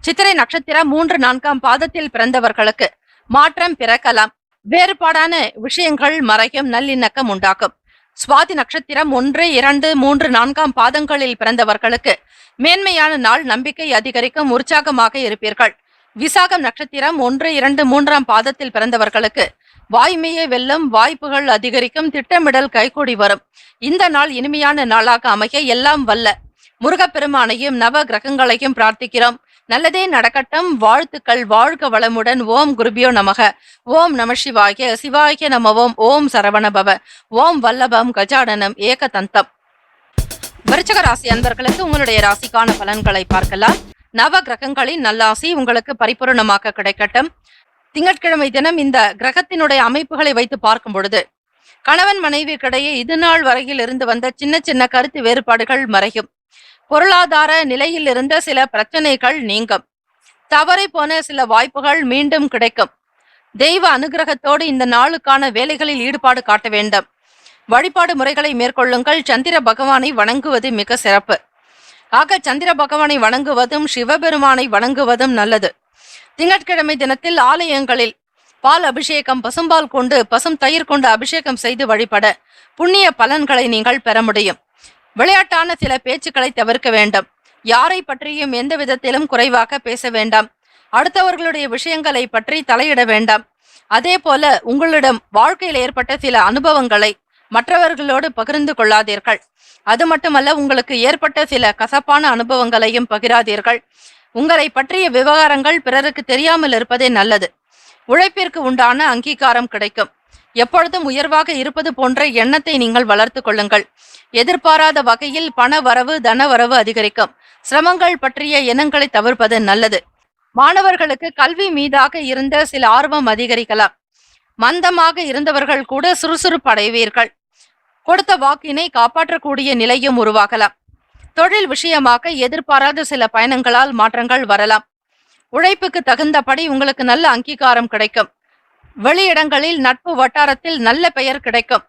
சித்திரை நட்சத்திரம் 3, 4 பாதத்தில் பிறந்தவர்களுக்கு மாற்றம் பிறக்கலாம். வேறுபாடான விஷயங்கள் மறையும். நல்லிணக்கம் உண்டாகும். சுவாதி நட்சத்திரம் 1, 2, 3, 4 பாதங்களில் பிறந்தவர்களுக்கு மேன்மையான நாள். நம்பிக்கை அதிகரிக்கும். உற்சாகமாக இருப்பீர்கள். விசாகம் நட்சத்திரம் 1, 2, 3 பாதத்தில் பிறந்தவர்களுக்கு வாய்மையை வெல்லும். வாய்ப்புகள் அதிகரிக்கும். திட்டமிடல் கைகூடி வரும். இந்த நாள் இனிமையான நாளாக அமைய எல்லாம் வல்ல முருகப்பெருமானையும் நவ கிரகங்களையும் பிரார்த்திக்கிறோம். நல்லதே நடக்கட்டும். வாழ்த்துக்கள். வாழ்க வளமுடன். ஓம் குருபியோ நமக. ஓம் நம சிவாய. சிவாய நமவோம். ஓம் சரவணபவ. ஓம் வல்லபம் கஜாடனம் ஏகதந்தம். விருச்சிக ராசி அன்பர்களுக்கு உங்களுடைய ராசிக்கான பலன்களை பார்க்கலாம். நவ கிரகங்களின் நல்லாசி உங்களுக்கு பரிபூரணமாக கிடைக்கட்டும். திங்கட்கிழமை தினம் இந்த கிரகத்தினுடைய அமைப்புகளை வைத்து பார்க்கும் பொழுது கணவன் மனைவிக்கிடையே இது நாள் வரையில் இருந்து வந்த சின்ன சின்ன கருத்து வேறுபாடுகள் மறையும். பொருளாதார நிலையில் இருந்த சில பிரச்சனைகள் நீங்கும். தவறி போன சில வாய்ப்புகள் மீண்டும் கிடைக்கும். தெய்வ அனுகிரகத்தோடு இந்த நாளுக்கான வேலைகளில் ஈடுபாடு காட்ட வேண்டும். வழிபாடு முறைகளை மேற்கொள்ளுங்கள். சந்திர பகவானை வணங்குவது மிக சிறப்பு. ஆக சந்திர பகவானை வணங்குவதும் சிவபெருமானை வணங்குவதும் நல்லது. திங்கட்கிழமை தினத்தில் ஆலயங்களில் பால் அபிஷேகம், பசும்பால் கொண்டு பசும் தயிர் கொண்டு அபிஷேகம் செய்து வழிபட புண்ணிய பலன்களை நீங்கள் பெற முடியும். விளையாட்டான சில பேச்சுக்களை தவிர்க்க வேண்டும். யாரை பற்றியும் எந்த விதத்திலும் குறைவாக பேச வேண்டாம். அடுத்தவர்களுடைய விஷயங்களை பற்றி தலையிட வேண்டாம். அதே போல உங்களிடம் வாழ்க்கையில் ஏற்பட்ட சில அனுபவங்களை மற்றவர்களோடு பகிர்ந்து கொள்ளாதீர்கள். அது மட்டுமல்ல, உங்களுக்கு ஏற்பட்ட சில கசப்பான அனுபவங்களையும் பகிராதீர்கள். உங்களை பற்றிய விவகாரங்கள் பிறருக்கு தெரியாமல் இருப்பதே நல்லது. உழைப்பிற்கு உண்டான அங்கீகாரம் கிடைக்கும். எப்பொழுதும் உயர்வாக இருப்பது போன்ற எண்ணத்தை நீங்கள் வளர்த்து கொள்ளுங்கள். எதிர்பாராத வகையில் பண வரவு, தன வரவு அதிகரிக்கும். சிரமங்கள் பற்றிய எண்ணங்களை தவிர்ப்பது நல்லது. மாணவர்களுக்கு கல்வி மீதாக இருந்த சில ஆர்வம் அதிகரிக்கலாம். மந்தமாக இருந்தவர்கள் கூட சுறுசுறுப்பு அடைவீர்கள். கொடுத்த வாக்கினை காப்பாற்றக்கூடிய நிலையும் உருவாகலாம். தொழில் விஷயமாக எதிர்பாராத சில பயணங்களால் மாற்றங்கள் வரலாம். உழைப்புக்கு தகுந்தபடி உங்களுக்கு நல்ல அங்கீகாரம் கிடைக்கும். வெளியிடங்களில் நட்பு வட்டாரத்தில் நல்ல பெயர் கிடைக்கும்.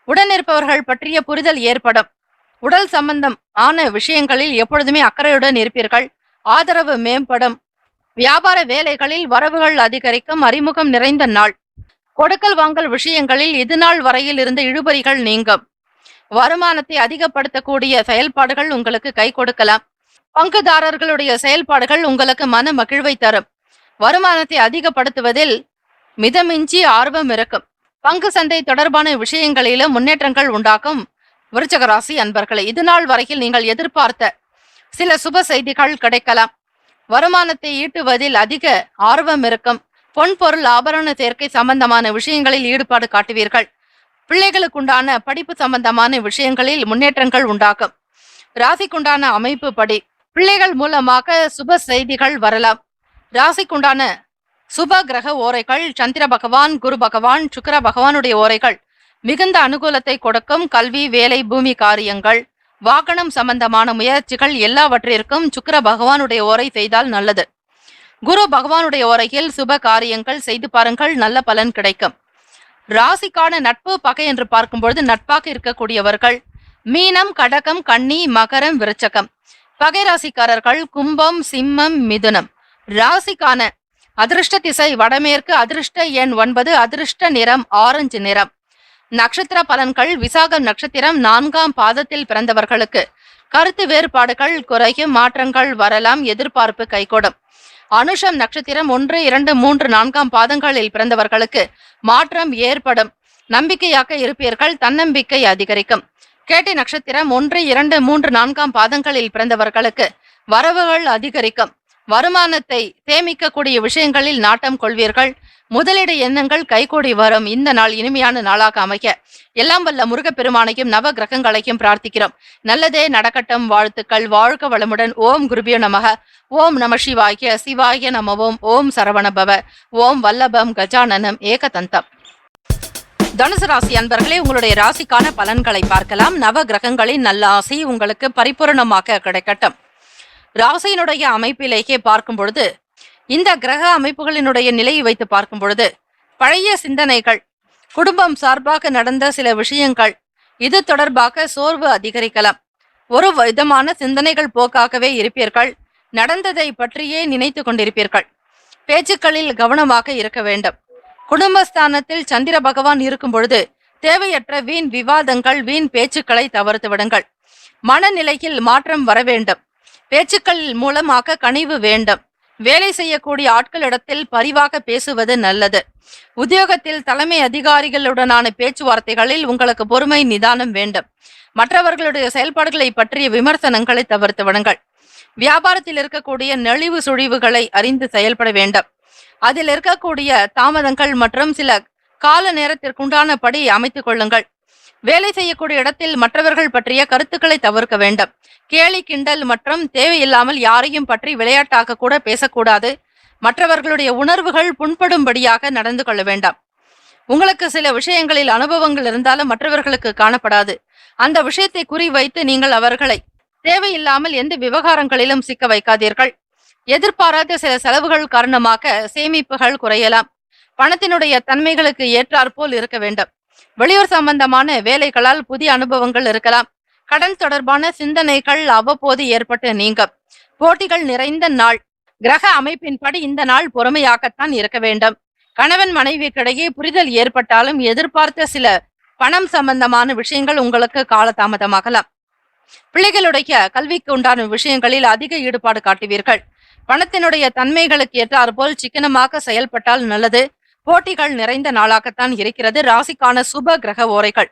உடனிருப்பவர்கள் பற்றிய புரிதல் ஏற்படும். உடல் சம்பந்தம் ஆன விஷயங்களில் எப்பொழுதுமே அக்கறையுடன் இருப்பீர்கள். ஆதரவு மேம்படும். வியாபார வேலைகளில் வரவுகள் அதிகரிக்கும். அறிமுகம் நிறைந்த நாள். கொடுக்கல் வாங்கல் விஷயங்களில் இதுநாள் வரையில் இருந்த இழுபறிகள் நீங்கும். வருமானத்தை அதிகப்படுத்தக்கூடிய செயல்பாடுகள் உங்களுக்கு கை கொடுக்கலாம். பங்குதாரர்களுடைய செயல்பாடுகள் உங்களுக்கு மன மகிழ்வை தரும். வருமானத்தை அதிகப்படுத்துவதில் மிதமிஞ்சி ஆர்வம் இருக்கும். பங்கு சந்தை தொடர்பான விஷயங்களிலும் முன்னேற்றங்கள் உண்டாக்கும். விருச்சிக ராசி அன்பர்களே, இதுநாள் வரையில் நீங்கள் எதிர்பார்த்த சில சுப செய்திகள் கிடைக்கலாம். வருமானத்தை ஈட்டுவதில் அதிக ஆர்வம் இருக்கும். பொன் பொருள் ஆபரண சேர்க்கை சம்பந்தமான விஷயங்களில் ஈடுபாடு காட்டுவீர்கள். பிள்ளைகளுக்குண்டான படிப்பு சம்பந்தமான விஷயங்களில் முன்னேற்றங்கள் உண்டாகும். ராசிக்குண்டான அமைப்பு படி பிள்ளைகள் மூலமாக சுப செய்திகள் வரலாம். ராசிக்குண்டான சுப கிரக ஓரைகள் சந்திர பகவான், குரு பகவான், சுக்கிர பகவானுடைய ஓரைகள் மிகுந்த அனுகூலத்தை கொடுக்கும். கல்வி, வேலை, பூமி காரியங்கள், வாகனம் சம்பந்தமான முயற்சிகள் எல்லாவற்றிற்கும் சுக்கிர பகவானுடைய ஓரை செய்தால் நல்லது. குரு பகவானுடைய ஓரையில் சுப காரியங்கள் செய்து பாருங்கள், நல்ல பலன் கிடைக்கும். ராசிக்கான நட்பு பகை என்று பார்க்கும்பொழுது நட்பாக இருக்கக்கூடியவர்கள் மீனம், கடகம், கன்னி, மகரம், விருச்சகம். பகை ராசிக்காரர்கள் கும்பம், சிம்மம், மிதுனம். ராசிக்கான அதிர்ஷ்ட திசை வடமேற்கு. அதிர்ஷ்ட எண் 9. அதிர்ஷ்ட நிறம் ஆரஞ்சு நிறம். நட்சத்திர பலன்கள் விசாகம் நட்சத்திரம் 4ஆம் பாதத்தில் பிறந்தவர்களுக்கு கருத்து வேறுபாடுகள் குறையும். மாற்றங்கள் வரலாம். எதிர்பார்ப்பு கைகூடும். அனுஷம் நட்சத்திரம் 1, 2, 3, 4ஆம் பாதங்களில் பிறந்தவர்களுக்கு மாற்றம் ஏற்படும். நம்பிக்கையாக இருப்பீர்கள். தன்னம்பிக்கை அதிகரிக்கும். கேட்டை நட்சத்திரம் 1, 2, 3, 4ஆம் பாதங்களில் பிறந்தவர்களுக்கு வரவுகள் அதிகரிக்கும். வருமானத்தை சேமிக்கக்கூடிய விஷயங்களில் நாட்டம் கொள்வீர்கள். முதலீடு எண்ணங்கள் கைகூடி வரும். இந்த நாள் இனிமையான நாளாக அமைய எல்லாம் வல்ல முருகப்பெருமானையும் நவ கிரகங்களையும் பிரார்த்திக்கிறோம். நல்லதே நடக்கட்டும். வாழ்த்துக்கள். வாழ்க வளமுடன். ஓம் குருபியோ நமக. ஓம் நம சிவாய. சிவாய நமவோம். ஓம் சரவணபவ. ஓம் வல்லபம் கஜானனம் ஏகதந்தம். தனுசு ராசி அன்பர்களே, உங்களுடைய ராசிக்கான பலன்களை பார்க்கலாம். நவ கிரகங்களின் நல்ல ஆசை உங்களுக்கு பரிபூரணமாக கிடைக்கட்டும். ராசியினுடைய அமைப்பிலேயே பார்க்கும் பொழுது, இந்த கிரக அமைப்புகளினுடைய நிலையை வைத்து பார்க்கும் பொழுது, பழைய சிந்தனைகள், குடும்பம் சார்பாக நடந்த சில விஷயங்கள், இது தொடர்பாக சோர்வு அதிகரிக்கலாம். ஒரு விதமான சிந்தனைகள் போக்காகவே இருப்பீர்கள். நடந்ததை பற்றியே நினைத்து கொண்டிருப்பீர்கள். பேச்சுக்களில் கவனமாக இருக்க வேண்டும். குடும்பஸ்தானத்தில் சந்திர பகவான் இருக்கும் பொழுது தேவையற்ற வீண் விவாதங்கள், வீண் பேச்சுக்களை தவிர்த்து விடுங்கள். மனநிலையில் மாற்றம் வர வேண்டும். பேச்சுக்கள் மூலமாக கனிவு வேண்டும். வேலை செய்யக்கூடிய ஆட்களிடத்தில் பரிவாக பேசுவது நல்லது. உத்தியோகத்தில் தலைமை அதிகாரிகளுடனான பேச்சுவார்த்தைகளில் உங்களுக்கு பொறுமை, நிதானம் வேண்டும். மற்றவர்களுடைய செயல்பாடுகளை பற்றிய விமர்சனங்களை தவிர்த்து விடுங்கள். வியாபாரத்தில் இருக்கக்கூடிய நெளிவு சுழிவுகளை அறிந்து செயல்பட வேண்டும். அதில் இருக்கக்கூடிய தாமதங்கள் மற்றும் சில கால நேரத்திற்குண்டானபடி அமைத்துக் கொள்ளுங்கள். வேலை செய்யக்கூடிய இடத்தில் மற்றவர்கள் பற்றிய கருத்துக்களை தவிர்க்க வேண்டும். கேலி, கிண்டல் மற்றும் தேவையில்லாமல் யாரையும் பற்றி விளையாட்டாக கூட பேசக்கூடாது. மற்றவர்களுடைய உணர்வுகள் புண்படும்படியாக நடந்து கொள்ள வேண்டாம். உங்களுக்கு சில விஷயங்களில் அனுபவங்கள் இருந்தாலும் மற்றவர்களுக்கு காணப்படாது. அந்த விஷயத்தை குறிவைத்து நீங்கள் அவர்களை தேவையில்லாமல் எந்த விவகாரங்களிலும் சிக்க வைக்காதீர்கள். எதிர்பாராத சில செலவுகள் காரணமாக சேமிப்புகள் குறையலாம். பணத்தினுடைய தன்மைகளுக்கு ஏற்றாற்போல் இருக்க வேண்டும். வெளியூர் சம்பந்தமான வேலைகளால் புதிய அனுபவங்கள் இருக்கலாம். கடன் தொடர்பான சிந்தனைகள் அவ்வப்போது ஏற்பட்டு நீங்கும். போட்டிகள் நிறைந்த நாள். கிரக அமைப்பின்படி இந்த நாள் பொறுமையாகத்தான் இருக்க வேண்டும். கணவன் மனைவிக்கிடையே புரிதல் ஏற்பட்டாலும் எதிர்பார்த்த சில பணம் சம்பந்தமான விஷயங்கள் உங்களுக்கு காலதாமதமாகலாம். பிள்ளைகளுடைய கல்விக்கு உண்டான விஷயங்களில் அதிக ஈடுபாடு காட்டுவீர்கள். பணத்தினுடைய தன்மைகளுக்கு ஏற்றாற்போல் சிக்கனமாக செயல்பட்டால் நல்லது. போட்டிகள் நிறைந்த நாளாகத்தான் இருக்கிறது. ராசிக்கான சுப கிரக ஓரைகள்: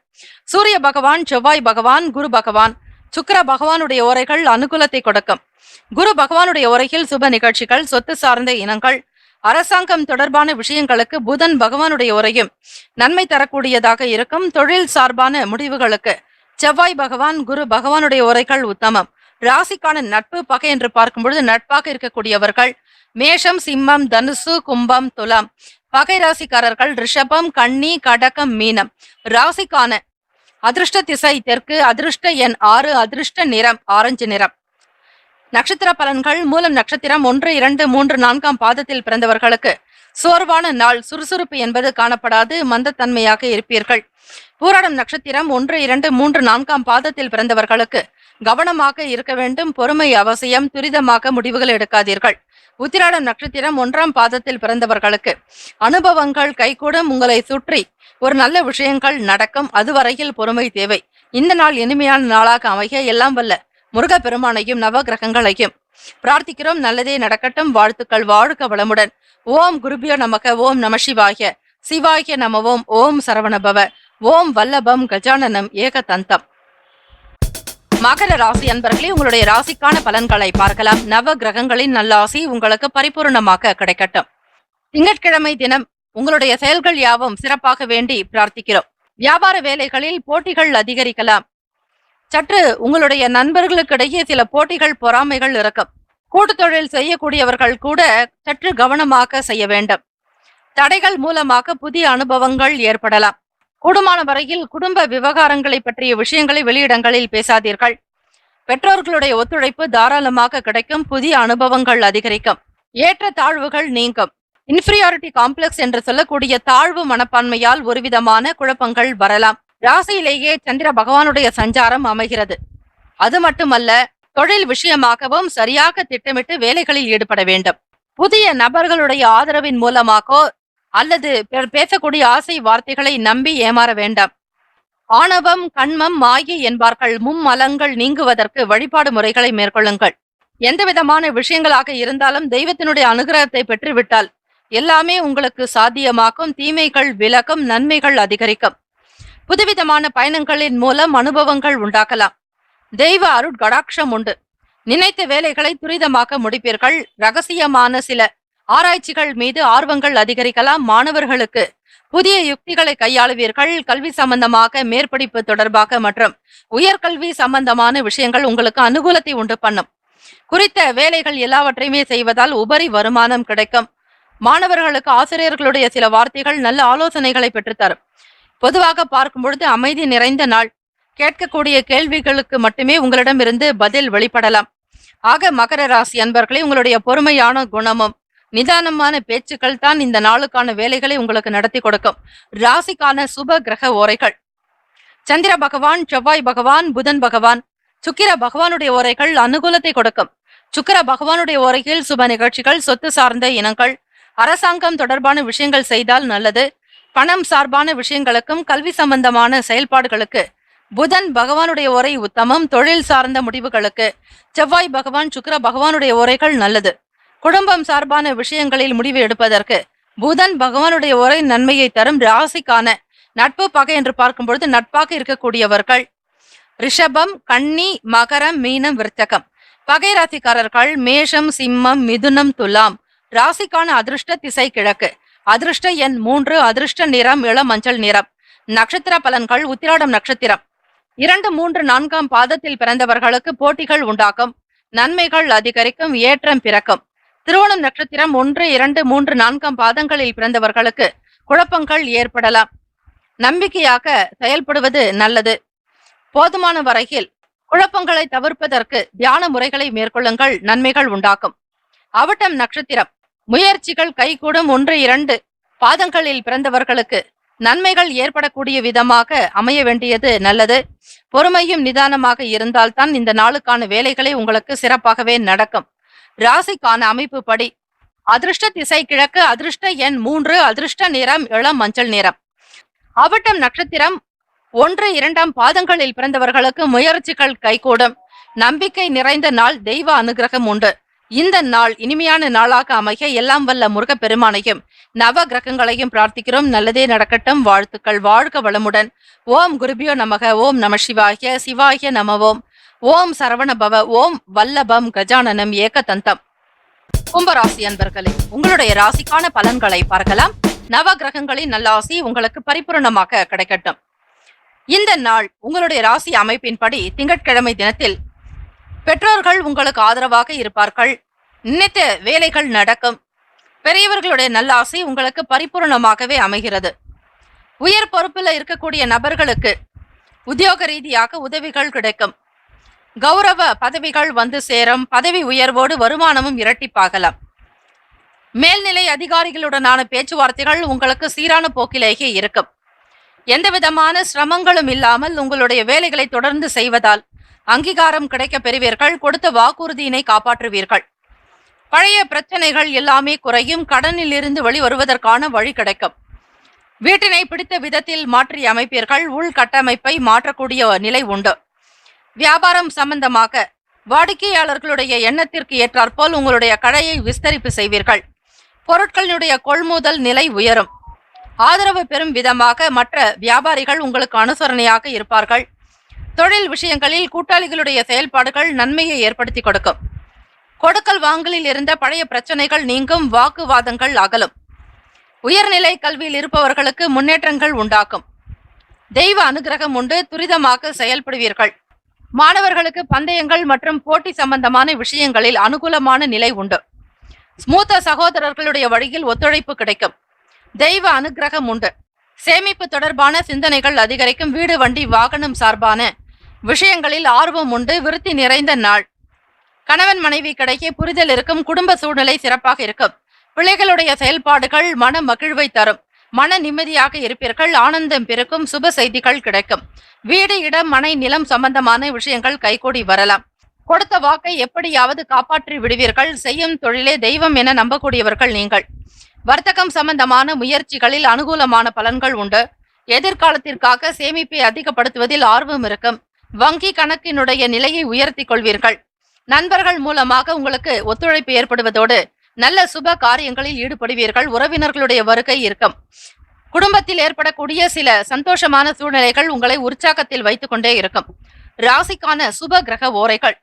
சூரிய பகவான், செவ்வாய் பகவான், குரு பகவான், சுக்கிர பகவானுடைய ஓரைகள் அனுகூலத்தை கொடுக்கும். குரு பகவானுடைய ஓரையில் சுப நிகழ்ச்சிகள், சொத்து சார்ந்த இனங்கள், அரசாங்கம் தொடர்பான விஷயங்களுக்கு புதன் பகவானுடைய உரையும் நன்மை தரக்கூடியதாக இருக்கும். தொழில் சார்பான முடிவுகளுக்கு செவ்வாய் பகவான், குரு பகவானுடைய உரைகள் உத்தமம். ராசிக்கான நட்பு பகை என்று பார்க்கும் பொழுது நட்பாக இருக்கக்கூடியவர்கள் மேஷம், சிம்மம், தனுசு, கும்பம், துலாம். பகை ராசிக்காரர்கள் ரிஷபம், கன்னி, கடகம், மீனம். ராசிக்கான அதிர்ஷ்ட திசை தெற்கு, அதிர்ஷ்ட எண் 6, அதிர்ஷ்ட நிறம் ஆரஞ்சு நிறம். நட்சத்திர பலன்கள்: மூலம் நட்சத்திரம் 1, 2, 3, 4ஆம் பாதத்தில் பிறந்தவர்களுக்கு சோர்வான நாள். சுறுசுறுப்பு என்பது காணப்படாது. மந்தத்தன்மையாக இருப்பீர்கள். பூராடம் நட்சத்திரம் 1, 2, 3, 4ஆம் பாதத்தில் பிறந்தவர்களுக்கு கவனமாக இருக்க வேண்டும். பொறுமை அவசியம். துரிதமாக முடிவுகள் எடுக்காதீர்கள். உத்திராடம் நட்சத்திரம் 1ஆம் பாதத்தில் பிறந்தவர்களுக்கு அனுபவங்கள் கைகூடும். உங்களை சுற்றி ஒரு நல்ல விஷயங்கள் நடக்கும். அதுவரையில் பொறுமை தேவை. இந்த நாள் இனிமையான நாளாக அமைய எல்லாம் வல்ல முருக பெருமானையும் நவ கிரகங்களையும் பிரார்த்திக்கிறோம். நல்லதே நடக்கட்டும். வாழ்த்துக்கள். வாழ்க வளமுடன். ஓம் குருபியோ நமக. ஓம் நம சிவாய. சிவாய நமவோம். ஓம் சரவணபவ. ஓம் வல்லபம் கஜானனம் ஏகதந்தம். மகர ராசி அன்பர்களே, உங்களுடைய ராசிக்கான பலன்களை பார்க்கலாம். நவ கிரகங்களின் நல்லாசி உங்களுக்கு பரிபூர்ணமாக கிடைக்கட்டும். திங்கட்கிழமை தினம் உங்களுடைய செயல்கள் யாவும் சிறப்பாக வேண்டி பிரார்த்திக்கிறோம். வியாபார வேலைகளில் போட்டிகள் அதிகரிக்கலாம். சற்று உங்களுடைய நண்பர்களுக்கிடையே சில போட்டிகள், பொறாமைகள் இருக்கும். கூட்டு தொழில் செய்யக்கூடியவர்கள் கூட சற்று கவனமாக செய்ய வேண்டும். தடைகள் மூலமாக புதிய அனுபவங்கள் ஏற்படலாம். கூடுமான வரையில் குடும்ப விவகாரங்களை பற்றிய விஷயங்களை வெளியிடங்களில் பேசாதீர்கள். பெற்றோர்களுடைய ஒத்துழைப்பு தாராளமாக கிடைக்கும். புதிய அனுபவங்கள் அதிகரிக்கும். ஏற்ற தாழ்வுகள் நீங்கும். இன்ஃபீரியாரிட்டி காம்ப்ளெக்ஸ் என்று சொல்லக்கூடிய தாழ்வு மனப்பான்மையால் ஒருவிதமான குழப்பங்கள் வரலாம். ராசியிலேயே சந்திர பகவானுடைய சஞ்சாரம் அமைகிறது. அது மட்டுமல்ல, தொழில் விஷயமாகவும் சரியாக திட்டமிட்டு வேலைகளில் ஈடுபட வேண்டும். புதிய நபர்களுடைய ஆதரவின் மூலமாகவோ அல்லது பேசக்கூடிய ஆசை வார்த்தைகளை நம்பி ஏமாற வேண்டாம். ஆணவம், கண்மம், மாயை என்பார்கள். மும்மலங்கள் நீங்குவதற்கு வழிபாடு முறைகளை மேற்கொள்ளுங்கள். எந்த விதமான விஷயங்களாக இருந்தாலும் தெய்வத்தினுடைய அனுகிரகத்தை பெற்றுவிட்டால் எல்லாமே உங்களுக்கு சாத்தியமாக்கும். தீமைகள் விலகும். நன்மைகள் அதிகரிக்கும். புதுவிதமான பயணங்களின் மூலம் அனுபவங்கள் உண்டாக்கலாம். தெய்வ அருட்கடாட்சம் உண்டு. நினைத்த வேலைகளை துரிதமாக முடிப்பீர்கள். ரகசியமான சில ஆராய்ச்சிகள் மீது ஆர்வங்கள் அதிகரிக்கலாம். மாணவர்களுக்கு புதிய யுக்திகளை கையாளுவீர்கள். கல்வி சம்பந்தமாக, மேற்படிப்பு தொடர்பாக மற்றும் உயர்கல்வி சம்பந்தமான விஷயங்கள் உங்களுக்கு அனுகூலத்தை உண்டு பண்ணும். குறித்த வேலைகள் எல்லாவற்றையுமே செய்வதால் உபரி வருமானம் கிடைக்கும். மாணவர்களுக்கு ஆசிரியர்களுடைய சில வார்த்தைகள் நல்ல ஆலோசனைகளை பெற்றுத்தரும். பொதுவாக பார்க்கும் பொழுது அமைதி நிறைந்த நாள். கேட்கக்கூடிய கேள்விகளுக்கு மட்டுமே உங்களிடமிருந்து பதில் வெளிப்படலாம். ஆக மகர ராசி அன்பர்களே, உங்களுடைய பொறுமையான குணமும் நிதானமான பேச்சுக்கள் தான் இந்த நாளுக்கான வேலைகளை உங்களுக்கு நடத்தி கொடுக்கும். ராசிக்கான சுப கிரக ஓரைகள்: சந்திர பகவான், செவ்வாய் பகவான், புதன் பகவான், சுக்கிர பகவானுடைய ஓரைகள் அனுகூலத்தை கொடுக்கும். சுக்கிர பகவானுடைய ஓரையில் சுப நிகழ்ச்சிகள், சொத்து சார்ந்த இனங்கள், அரசாங்கம் தொடர்பான விஷயங்கள் செய்தால் நல்லது. பணம் சார்பான விஷயங்களுக்கும் கல்வி சம்பந்தமான செயல்பாடுகளுக்கு புதன் பகவானுடைய ஓரை உத்தமம். தொழில் சார்ந்த முடிவுகளுக்கு செவ்வாய் பகவான், சுக்கிர பகவானுடைய ஓரைகள் நல்லது. குடும்பம் சார்பான விஷயங்களில் முடிவு எடுப்பதற்கு புதன் பகவானுடைய ஓரை நன்மையை தரும். ராசிக்கான நட்பு பகை என்று பார்க்கும் பொழுது நட்பாக இருக்கக்கூடியவர்கள் ரிஷபம், கன்னி, மகரம், மீனம், விருச்சகம். பகை ராசிக்காரர்கள் மேஷம், சிம்மம், மிதுனம், துலாம். ராசிக்கான அதிர்ஷ்ட திசை கிழக்கு. அதிர்ஷ்ட எண் 3, அதிர்ஷ்ட நிறம் இளம் மஞ்சள் நிறம். நட்சத்திர பலன்கள்: உத்திராடம் நட்சத்திரம் 2, 3, 4ஆம் பாதத்தில் பிறந்தவர்களுக்கு போட்டிகள் உண்டாக்கும். நன்மைகள் அதிகரிக்கும். ஏற்றம் பிறக்கும். திருவோணம் நட்சத்திரம் 1, 2, 3, 4ஆம் பாதங்களில் பிறந்தவர்களுக்கு குழப்பங்கள் ஏற்படலாம். நம்பிக்கையாக செயல்படுவது நல்லது. போதுமான வரையில் குழப்பங்களை தவிர்ப்பதற்கு தியான முறைகளை மேற்கொள்ளுங்கள், நன்மைகள் உண்டாக்கும். அவிட்டம் நட்சத்திரம் முயற்சிகள் கைகூடும் 1-2 பாதங்களில் பிறந்தவர்களுக்கு நன்மைகள் ஏற்படக்கூடிய விதமாக அமைய வேண்டியது நல்லது. பொறுமையும் நிதானமாக இருந்தால்தான் இந்த நாளுக்கான வேலைகளை உங்களுக்கு சிறப்பாகவே நடக்கும். ராசிக்கான அமைப்பு படி அதிர்ஷ்ட திசை கிழக்கு, அதிர்ஷ்ட எண் 3, அதிர்ஷ்ட நிறம் இளம் மஞ்சள் நிறம். அவிட்டம் நட்சத்திரம் 1-2 பாதங்களில் பிறந்தவர்களுக்கு முயற்சிகள் கைகூடும். நம்பிக்கை நிறைந்த நாள், தெய்வ அனுகிரகம் உண்டு. இந்த நாள் இனிமையான நாளாக அமைய எல்லாம் வல்ல முருகப்பெருமானையும் நவ கிரகங்களையும் பிரார்த்திக்கிறோம். நல்லதே நடக்கட்டும். வாழ்த்துக்கள். வாழ்க வளமுடன். ஓம் குருபியோ நமக. ஓம் நம சிவாய. சிவாய நமவோம். ஓம் சரவணபவ. ஓம் வல்லபம் கஜானனம் ஏகதந்தம். கும்பராசி அன்பர்களே, உங்களுடைய ராசிக்கான பலன்களை பார்க்கலாம். நவ கிரகங்களின் நல்லாசி உங்களுக்கு பரிபூரணமாக கிடைக்கட்டும். இந்த நாள் உங்களுடைய ராசி அமைப்பின்படி திங்கட்கிழமை தினத்தில் பெற்றோர்கள் உங்களுக்கு ஆதரவாக இருப்பார்கள். நினைத்த வேலைகள் நடக்கும். பெரியவர்களுடைய நல்லாசி உங்களுக்கு பரிபூரணமாகவே அமைகிறது. உயர் பொறுப்பில் இருக்கக்கூடிய நபர்களுக்கு உத்தியோக ரீதியாக உதவிகள் கிடைக்கும். கௌரவ பதவிகள் வந்து சேரும். பதவி உயர்வோடு வருமானமும் இரட்டிப்பாகலாம். மேல்நிலை அதிகாரிகளுடனான பேச்சுவார்த்தைகள் உங்களுக்கு சீரான போக்கிலேயே இருக்கும். எந்த விதமான சிரமங்களும் இல்லாமல் உங்களுடைய வேலைகளை தொடர்ந்து செய்வதால் அங்கீகாரம் கிடைக்க பெறுவீர்கள். கொடுத்த வாக்குறுதியினை காப்பாற்றுவீர்கள். பழைய பிரச்சனைகள் எல்லாமே குறையும். கடனில் இருந்து வெளிவருவதற்கான வழி கிடைக்கும். வீட்டினை பிடித்த விதத்தில் மாற்றி அமைப்பீர்கள். உள்கட்டமைப்பை மாற்றக்கூடிய நிலை உண்டு. வியாபாரம் சம்பந்தமாக வாடிக்கையாளர்களுடைய எண்ணத்திற்கு ஏற்றாற்போல் உங்களுடைய கடையை விஸ்தரிப்பு செய்வீர்கள். பொருட்களுடைய கொள்முதல் நிலை உயரும். ஆதரவு பெறும் விதமாக மற்ற வியாபாரிகள் உங்களுக்கு அனுசரணையாக இருப்பார்கள். தொழில் விஷயங்களில் கூட்டாளிகளுடைய செயல்பாடுகள் நன்மையை ஏற்படுத்தி கொடுக்கும். கொடுக்கல் வாங்கலில் இருந்த பழைய பிரச்சனைகள் நீங்கும். வாக்குவாதங்கள் அகலும். உயர்நிலை கல்வியில் இருப்பவர்களுக்கு முன்னேற்றங்கள் உண்டாக்கும். தெய்வ அனுகிரகம் உண்டு. துரிதமாக செயல்படுவீர்கள். மாணவர்களுக்கு பந்தயங்கள் மற்றும் போட்டி சம்பந்தமான விஷயங்களில் அனுகூலமான நிலை உண்டு. மூத்த சகோதரர்களுடைய வழியில் ஒத்துழைப்பு கிடைக்கும். தெய்வ அனுகிரகம் உண்டு. சேமிப்பு தொடர்பான சிந்தனைகள் அதிகரிக்கும். வீடு வண்டி வாகனம் சார்பான விஷயங்களில் ஆர்வம் உண்டு. விருத்தி நிறைந்த நாள். கணவன் மனைவி கிடைக்க புரிதல் இருக்கும். குடும்ப சூழ்நிலை சிறப்பாக இருக்கும். பிள்ளைகளுடைய செயல்பாடுகள் மன மகிழ்வை தரும். மன நிம்மதியாக இருப்பீர்கள். ஆனந்தம் பெருக்கும். சுப செய்திகள் கிடைக்கும். வீடு, இடம், மனை, நிலம் சம்பந்தமான விஷயங்கள் கைகூடி வரலாம். கொடுத்த வாக்கை எப்படியாவது காப்பாற்றி விடுவீர்கள். செய்யும் தொழிலே தெய்வம் என நம்பக்கூடியவர்கள் நீங்கள். வர்த்தகம் சம்பந்தமான முயற்சிகளில் அனுகூலமான பலன்கள் உண்டு. எதிர்காலத்திற்காக சேமிப்பை அதிகப்படுத்துவதில் ஆர்வம் இருக்கும். வங்கி கணக்கினுடைய நிலையை உயர்த்தி கொள்வீர்கள். நண்பர்கள் மூலமாக உங்களுக்கு ஒத்துழைப்பு ஏற்படுவதோடு நல்ல சுப காரியங்களில் ஈடுபடுவீர்கள். உறவினர்களுடைய வருகை இருக்கும். குடும்பத்தில் ஏற்படக்கூடிய சில சந்தோஷமான சூழ்நிலைகள் உங்களை உற்சாகத்தில் வைத்துக் கொண்டே இருக்கும். ராசிக்கான சுப கிரக ஓரைகள்: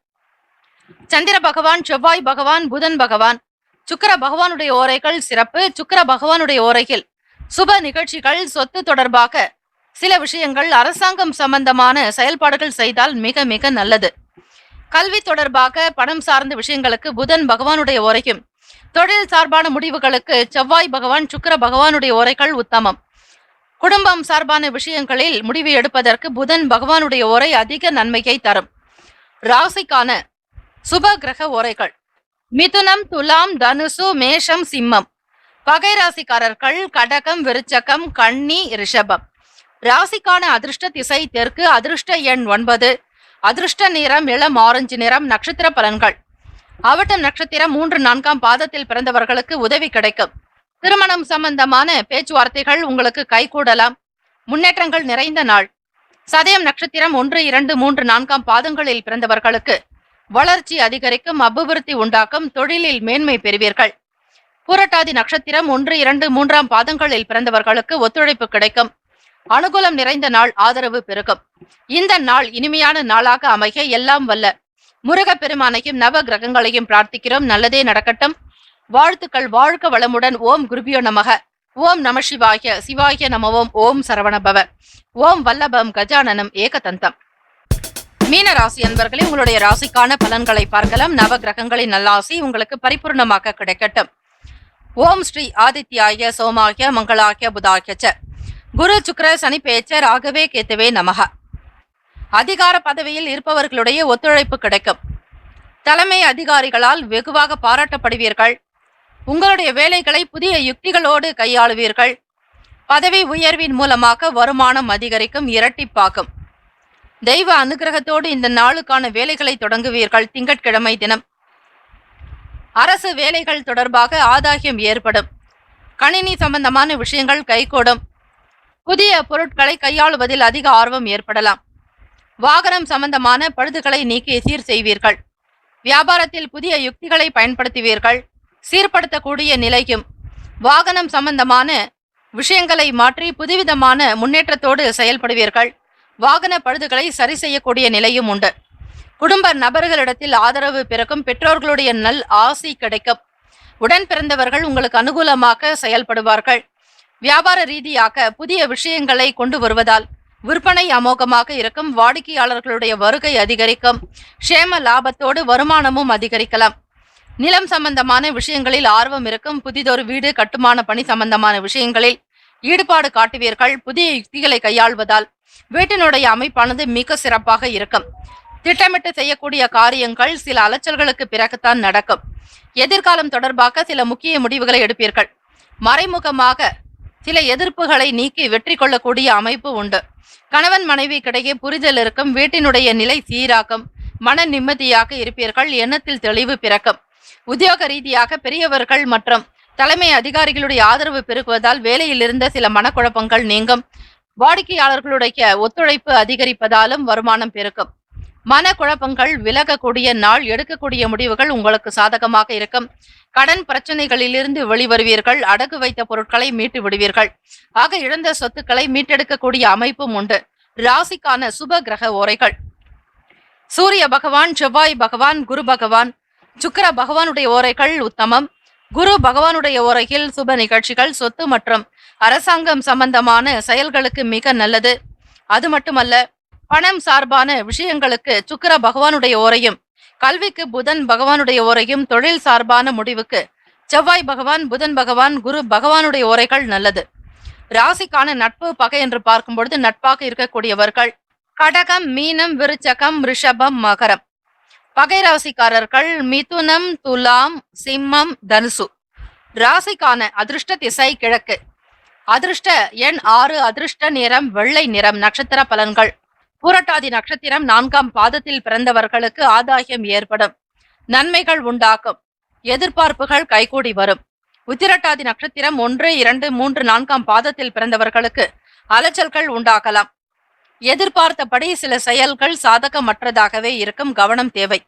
சந்திர பகவான், செவ்வாய் பகவான், புதன் பகவான், சுக்கிர பகவானுடைய ஓரைகள் சிறப்பு. சுக்கிர பகவானுடைய ஓரையில் சுப நிகழ்ச்சிகள், சொத்து தொடர்பாக சில விஷயங்கள், அரசாங்கம் சம்பந்தமான செயல்பாடுகள் செய்தால் மிக மிக நல்லது. கல்வி தொடர்பாக பணம் சார்ந்த விஷயங்களுக்கு புதன் பகவானுடைய ஓரையும், தொழில் சார்பான முடிவுகளுக்கு செவ்வாய் பகவான், சுக்கிர பகவானுடைய ஓரைகள் உத்தமம். குடும்பம் சார்பான விஷயங்களில் முடிவு எடுப்பதற்கு புதன் பகவானுடைய ஓரை அதிக நன்மையை தரும். ராசிக்கான சுப கிரக ஓரைகள்: மிதுனம், துலாம், தனுசு, மேஷம், சிம்மம். பகை ராசிக்காரர்கள் கடகம், விருச்சகம், கன்னி, ரிஷபம். ராசிக்கான அதிர்ஷ்ட திசை தெற்கு. அதிர்ஷ்ட எண் 9. அதிர்ஷ்ட நிறம் இளம் ஆரஞ்சு நிறம். நட்சத்திர பலன்கள்: அவிட்டம் நட்சத்திரம் 3-4 பாதத்தில் பிறந்தவர்களுக்கு உதவி கிடைக்கும். திருமணம் சம்பந்தமான பேச்சுவார்த்தைகள் உங்களுக்கு கைகூடலாம். முன்னேற்றங்கள் நிறைந்த நாள். சதயம் நட்சத்திரம் 1-2-3-4 பாதங்களில் பிறந்தவர்களுக்கு வளர்ச்சி அதிகரிக்கும். அபிவிருத்தி உண்டாக்கும். தொழிலில் மேன்மை பெறுவீர்கள். பூரட்டாதி நட்சத்திரம் 1-2-3 பாதங்களில் பிறந்தவர்களுக்கு ஒத்துழைப்பு கிடைக்கும். அனுகூலம் நிறைந்த நாள். ஆதரவு பெருகும். இந்த நாள் இனிமையான நாளாக அமைய எல்லாம் வல்ல முருகப்பெருமானையும் நவ கிரகங்களையும் பிரார்த்திக்கிறோம். நல்லதே நடக்கட்டும். வாழ்த்துக்கள். வாழ்க வளமுடன். ஓம் குருபியோ நமக. ஓம் நம சிவாய. சிவாய நமவோம். ஓம் சரவணபவ. ஓம் வல்லபம் கஜானனம் ஏகதந்தம். மீன ராசி அன்பர்களே, உங்களுடைய ராசிக்கான பலன்களை பார்க்கலாம். நவ கிரகங்களின் நல்லாசி உங்களுக்கு பரிபூர்ணமாக கிடைக்கட்டும். ஓம் ஸ்ரீ ஆதித்யாய சோமாய மங்களாய புதாய ச. குரு சுக்கிர சனி பேச்ச ராகவே கேத்துவே நமக. அதிகார பதவியில் இருப்பவர்களுடைய ஒத்துழைப்பு கிடைக்கும். தலைமை அதிகாரிகளால் வெகுவாக பாராட்டப்படுவீர்கள். உங்களுடைய வேலைகளை புதிய யுக்திகளோடு கையாளுவீர்கள். பதவி உயர்வின் மூலமாக வருமானம் அதிகரிக்கும், இரட்டிப்பாகும். தெய்வ அனுகிரகத்தோடு இந்த நாளுக்கான வேலைகளை தொடங்குவீர்கள். திங்கட்கிழமை தினம் அரசு வேலைகள் தொடர்பாக ஆதாயம் ஏற்படும். கணினி சம்பந்தமான விஷயங்கள் கைகூடும். புதிய பொருட்களை கையாளுவதில் அதிக ஆர்வம் ஏற்படலாம். வாகனம் சம்பந்தமான பழுதுகளை நீக்கி சீர் செய்வீர்கள். வியாபாரத்தில் புதிய யுக்திகளை பயன்படுத்துவீர்கள். சீர்படுத்தக்கூடிய நிலையும். வாகனம் சம்பந்தமான விஷயங்களை மாற்றி புதுவிதமான முன்னேற்றத்தோடு செயல்படுவீர்கள். வாகன பழுதுகளை சரி செய்யக்கூடிய நிலையும் உண்டு. குடும்ப நபர்களிடத்தில் ஆதரவு பிறக்கும். பெற்றோர்களுடைய நல் ஆசி கிடைக்கும். உடன் பிறந்தவர்கள் உங்களுக்கு அனுகூலமாக செயல்படுவார்கள். வியாபார ரீதியாக புதிய விஷயங்களை கொண்டு வருவதால் விற்பனை அமோகமாக இருக்கும். வாடிக்கையாளர்களுடைய வருகை அதிகரிக்கும். க்ஷேம லாபத்தோடு வருமானமும் அதிகரிக்கலாம். நிலம் சம்பந்தமான விஷயங்களில் ஆர்வம் இருக்கும். புதிதொரு வீடு கட்டுமான பணி சம்பந்தமான விஷயங்களில் ஈடுபாடு காட்டுவீர்கள். புதிய யுக்திகளை கையாள்வதால் வீட்டினுடைய அமைப்பானது மிக சிறப்பாக இருக்கும். திட்டமிட்டு செய்யக்கூடிய காரியங்கள் சில அலைச்சல்களுக்கு பிறகுதான் நடக்கும். எதிர்காலம் தொடர்பாக சில முக்கிய முடிவுகளை எடுப்பீர்கள். மறைமுகமாக சில எதிர்ப்புகளை நீக்கி வெற்றி கொள்ளக்கூடிய அமைப்பு உண்டு. கணவன் மனைவிக்கிடையே புரிதல் இருக்கும். வீட்டினுடைய நிலை சீராகும். மன நிம்மதியாக இருப்பீர்கள். எண்ணத்தில் தெளிவு பிறக்கும். உத்தியோக ரீதியாக பெரியவர்கள் மற்றும் தலைமை அதிகாரிகளுடைய ஆதரவு பெருகுவதால் வேலையில் இருந்த சில மனக்குழப்பங்கள் நீங்கும். வாடிக்கையாளர்களுடைய ஒத்துழைப்பு அதிகரிப்பதாலும் வருமானம் பெருக்கும். மனக்குழப்பங்கள் விலகக்கூடிய நாள். எடுக்கக்கூடிய முடிவுகள் உங்களுக்கு சாதகமாக இருக்கும். கடன் பிரச்சனைகளிலிருந்து வெளிவருவீர்கள். அடகு வைத்த பொருட்களை மீட்டு விடுவீர்கள். ஆக இழந்த சொத்துக்களை மீட்டெடுக்கக்கூடிய அமைப்பும் உண்டு. ராசிக்கான சுப கிரக ஓரைகள்: சூரிய பகவான், செவ்வாய் பகவான், குரு பகவான், சுக்கிர பகவானுடைய ஓரைகள் உத்தமம். குரு பகவானுடைய ஓரையில் சுப நிகழ்ச்சிகள், சொத்து மற்றும் அரசாங்கம் சம்பந்தமான செயல்களுக்கு மிக நல்லது. அது மட்டுமல்ல, பணம் சார்பான விஷயங்களுக்கு சுக்கிர பகவானுடைய ஓரையும், கல்விக்கு புதன் பகவானுடைய ஓரையும், தொழில் சார்பான முடிவுக்கு செவ்வாய் பகவான், புதன் பகவான், குரு பகவானுடைய ஓரைகள் நல்லது. ராசிக்கான நட்பு பகை என்று பார்க்கும் பொழுது நட்பாக இருக்கக்கூடியவர்கள் கடகம், மீனம், விருச்சகம், ரிஷபம், மகரம். பகை ராசிக்காரர்கள் மிதுனம், துலாம், சிம்மம், தனுசு. ராசிக்கான அதிர்ஷ்ட திசை கிழக்கு. அதிர்ஷ்ட எண் 6. அதிர்ஷ்ட நிறம் வெள்ளை நிறம். நட்சத்திர பலன்கள்: பூரட்டாதி நட்சத்திரம் 4ஆம் பாதத்தில் பிறந்தவர்களுக்கு ஆதாயம் ஏற்படும். நன்மைகள் உண்டாக்கும். எதிர்பார்ப்புகள் கைகூடி வரும். உத்திரட்டாதி நட்சத்திரம் 1, 2, 3, 4ஆம் பாதத்தில் பிறந்தவர்களுக்கு அலைச்சல்கள் உண்டாகலாம். எதிர்பார்த்தபடி சில செயல்கள் சாதகமற்றதாகவே இருக்கும். கவனம் தேவை.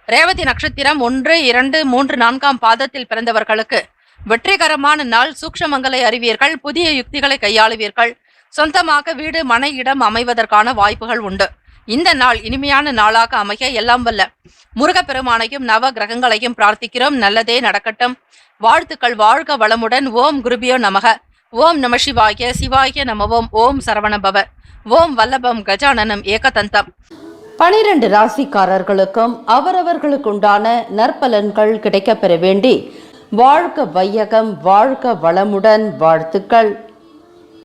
ரேவதி நட்சத்திரம் 1, 2, 3, 4ஆம் பாதத்தில் பிறந்தவர்களுக்கு வெற்றிகரமான நாள். சூக்ஷ்மங்களை அறிவீர்கள். புதிய யுக்திகளை கையாளுவீர்கள். சொந்தமாக வீடு, மனை, இடம் அமைவதற்கான வாய்ப்புகள் உண்டு. இந்த நாள் இனிமையான நாளாக அமைய எல்லாம் வல்ல முருகப்பெருமானையும் நவ கிரகங்களையும் பிரார்த்திக்கிறோம். நல்லதே நடக்கட்டும். வாழ்த்துக்கள். வாழ்க வளமுடன். ஓம் குருபியோ நமக. ஓம் நம சிவாய. சிவாய நமவோம். ஓம் சரவணபவ. ஓம் வல்லபம் கஜானனம் ஏகதந்தம். 12 ராசிக்காரர்களுக்கும் அவரவர்களுக்குண்டான நற்பலன்கள் கிடைக்கப்பெற வேண்டி வாழ்க வையகம், வாழ்க வளமுடன் வாழ்த்துக்கள்.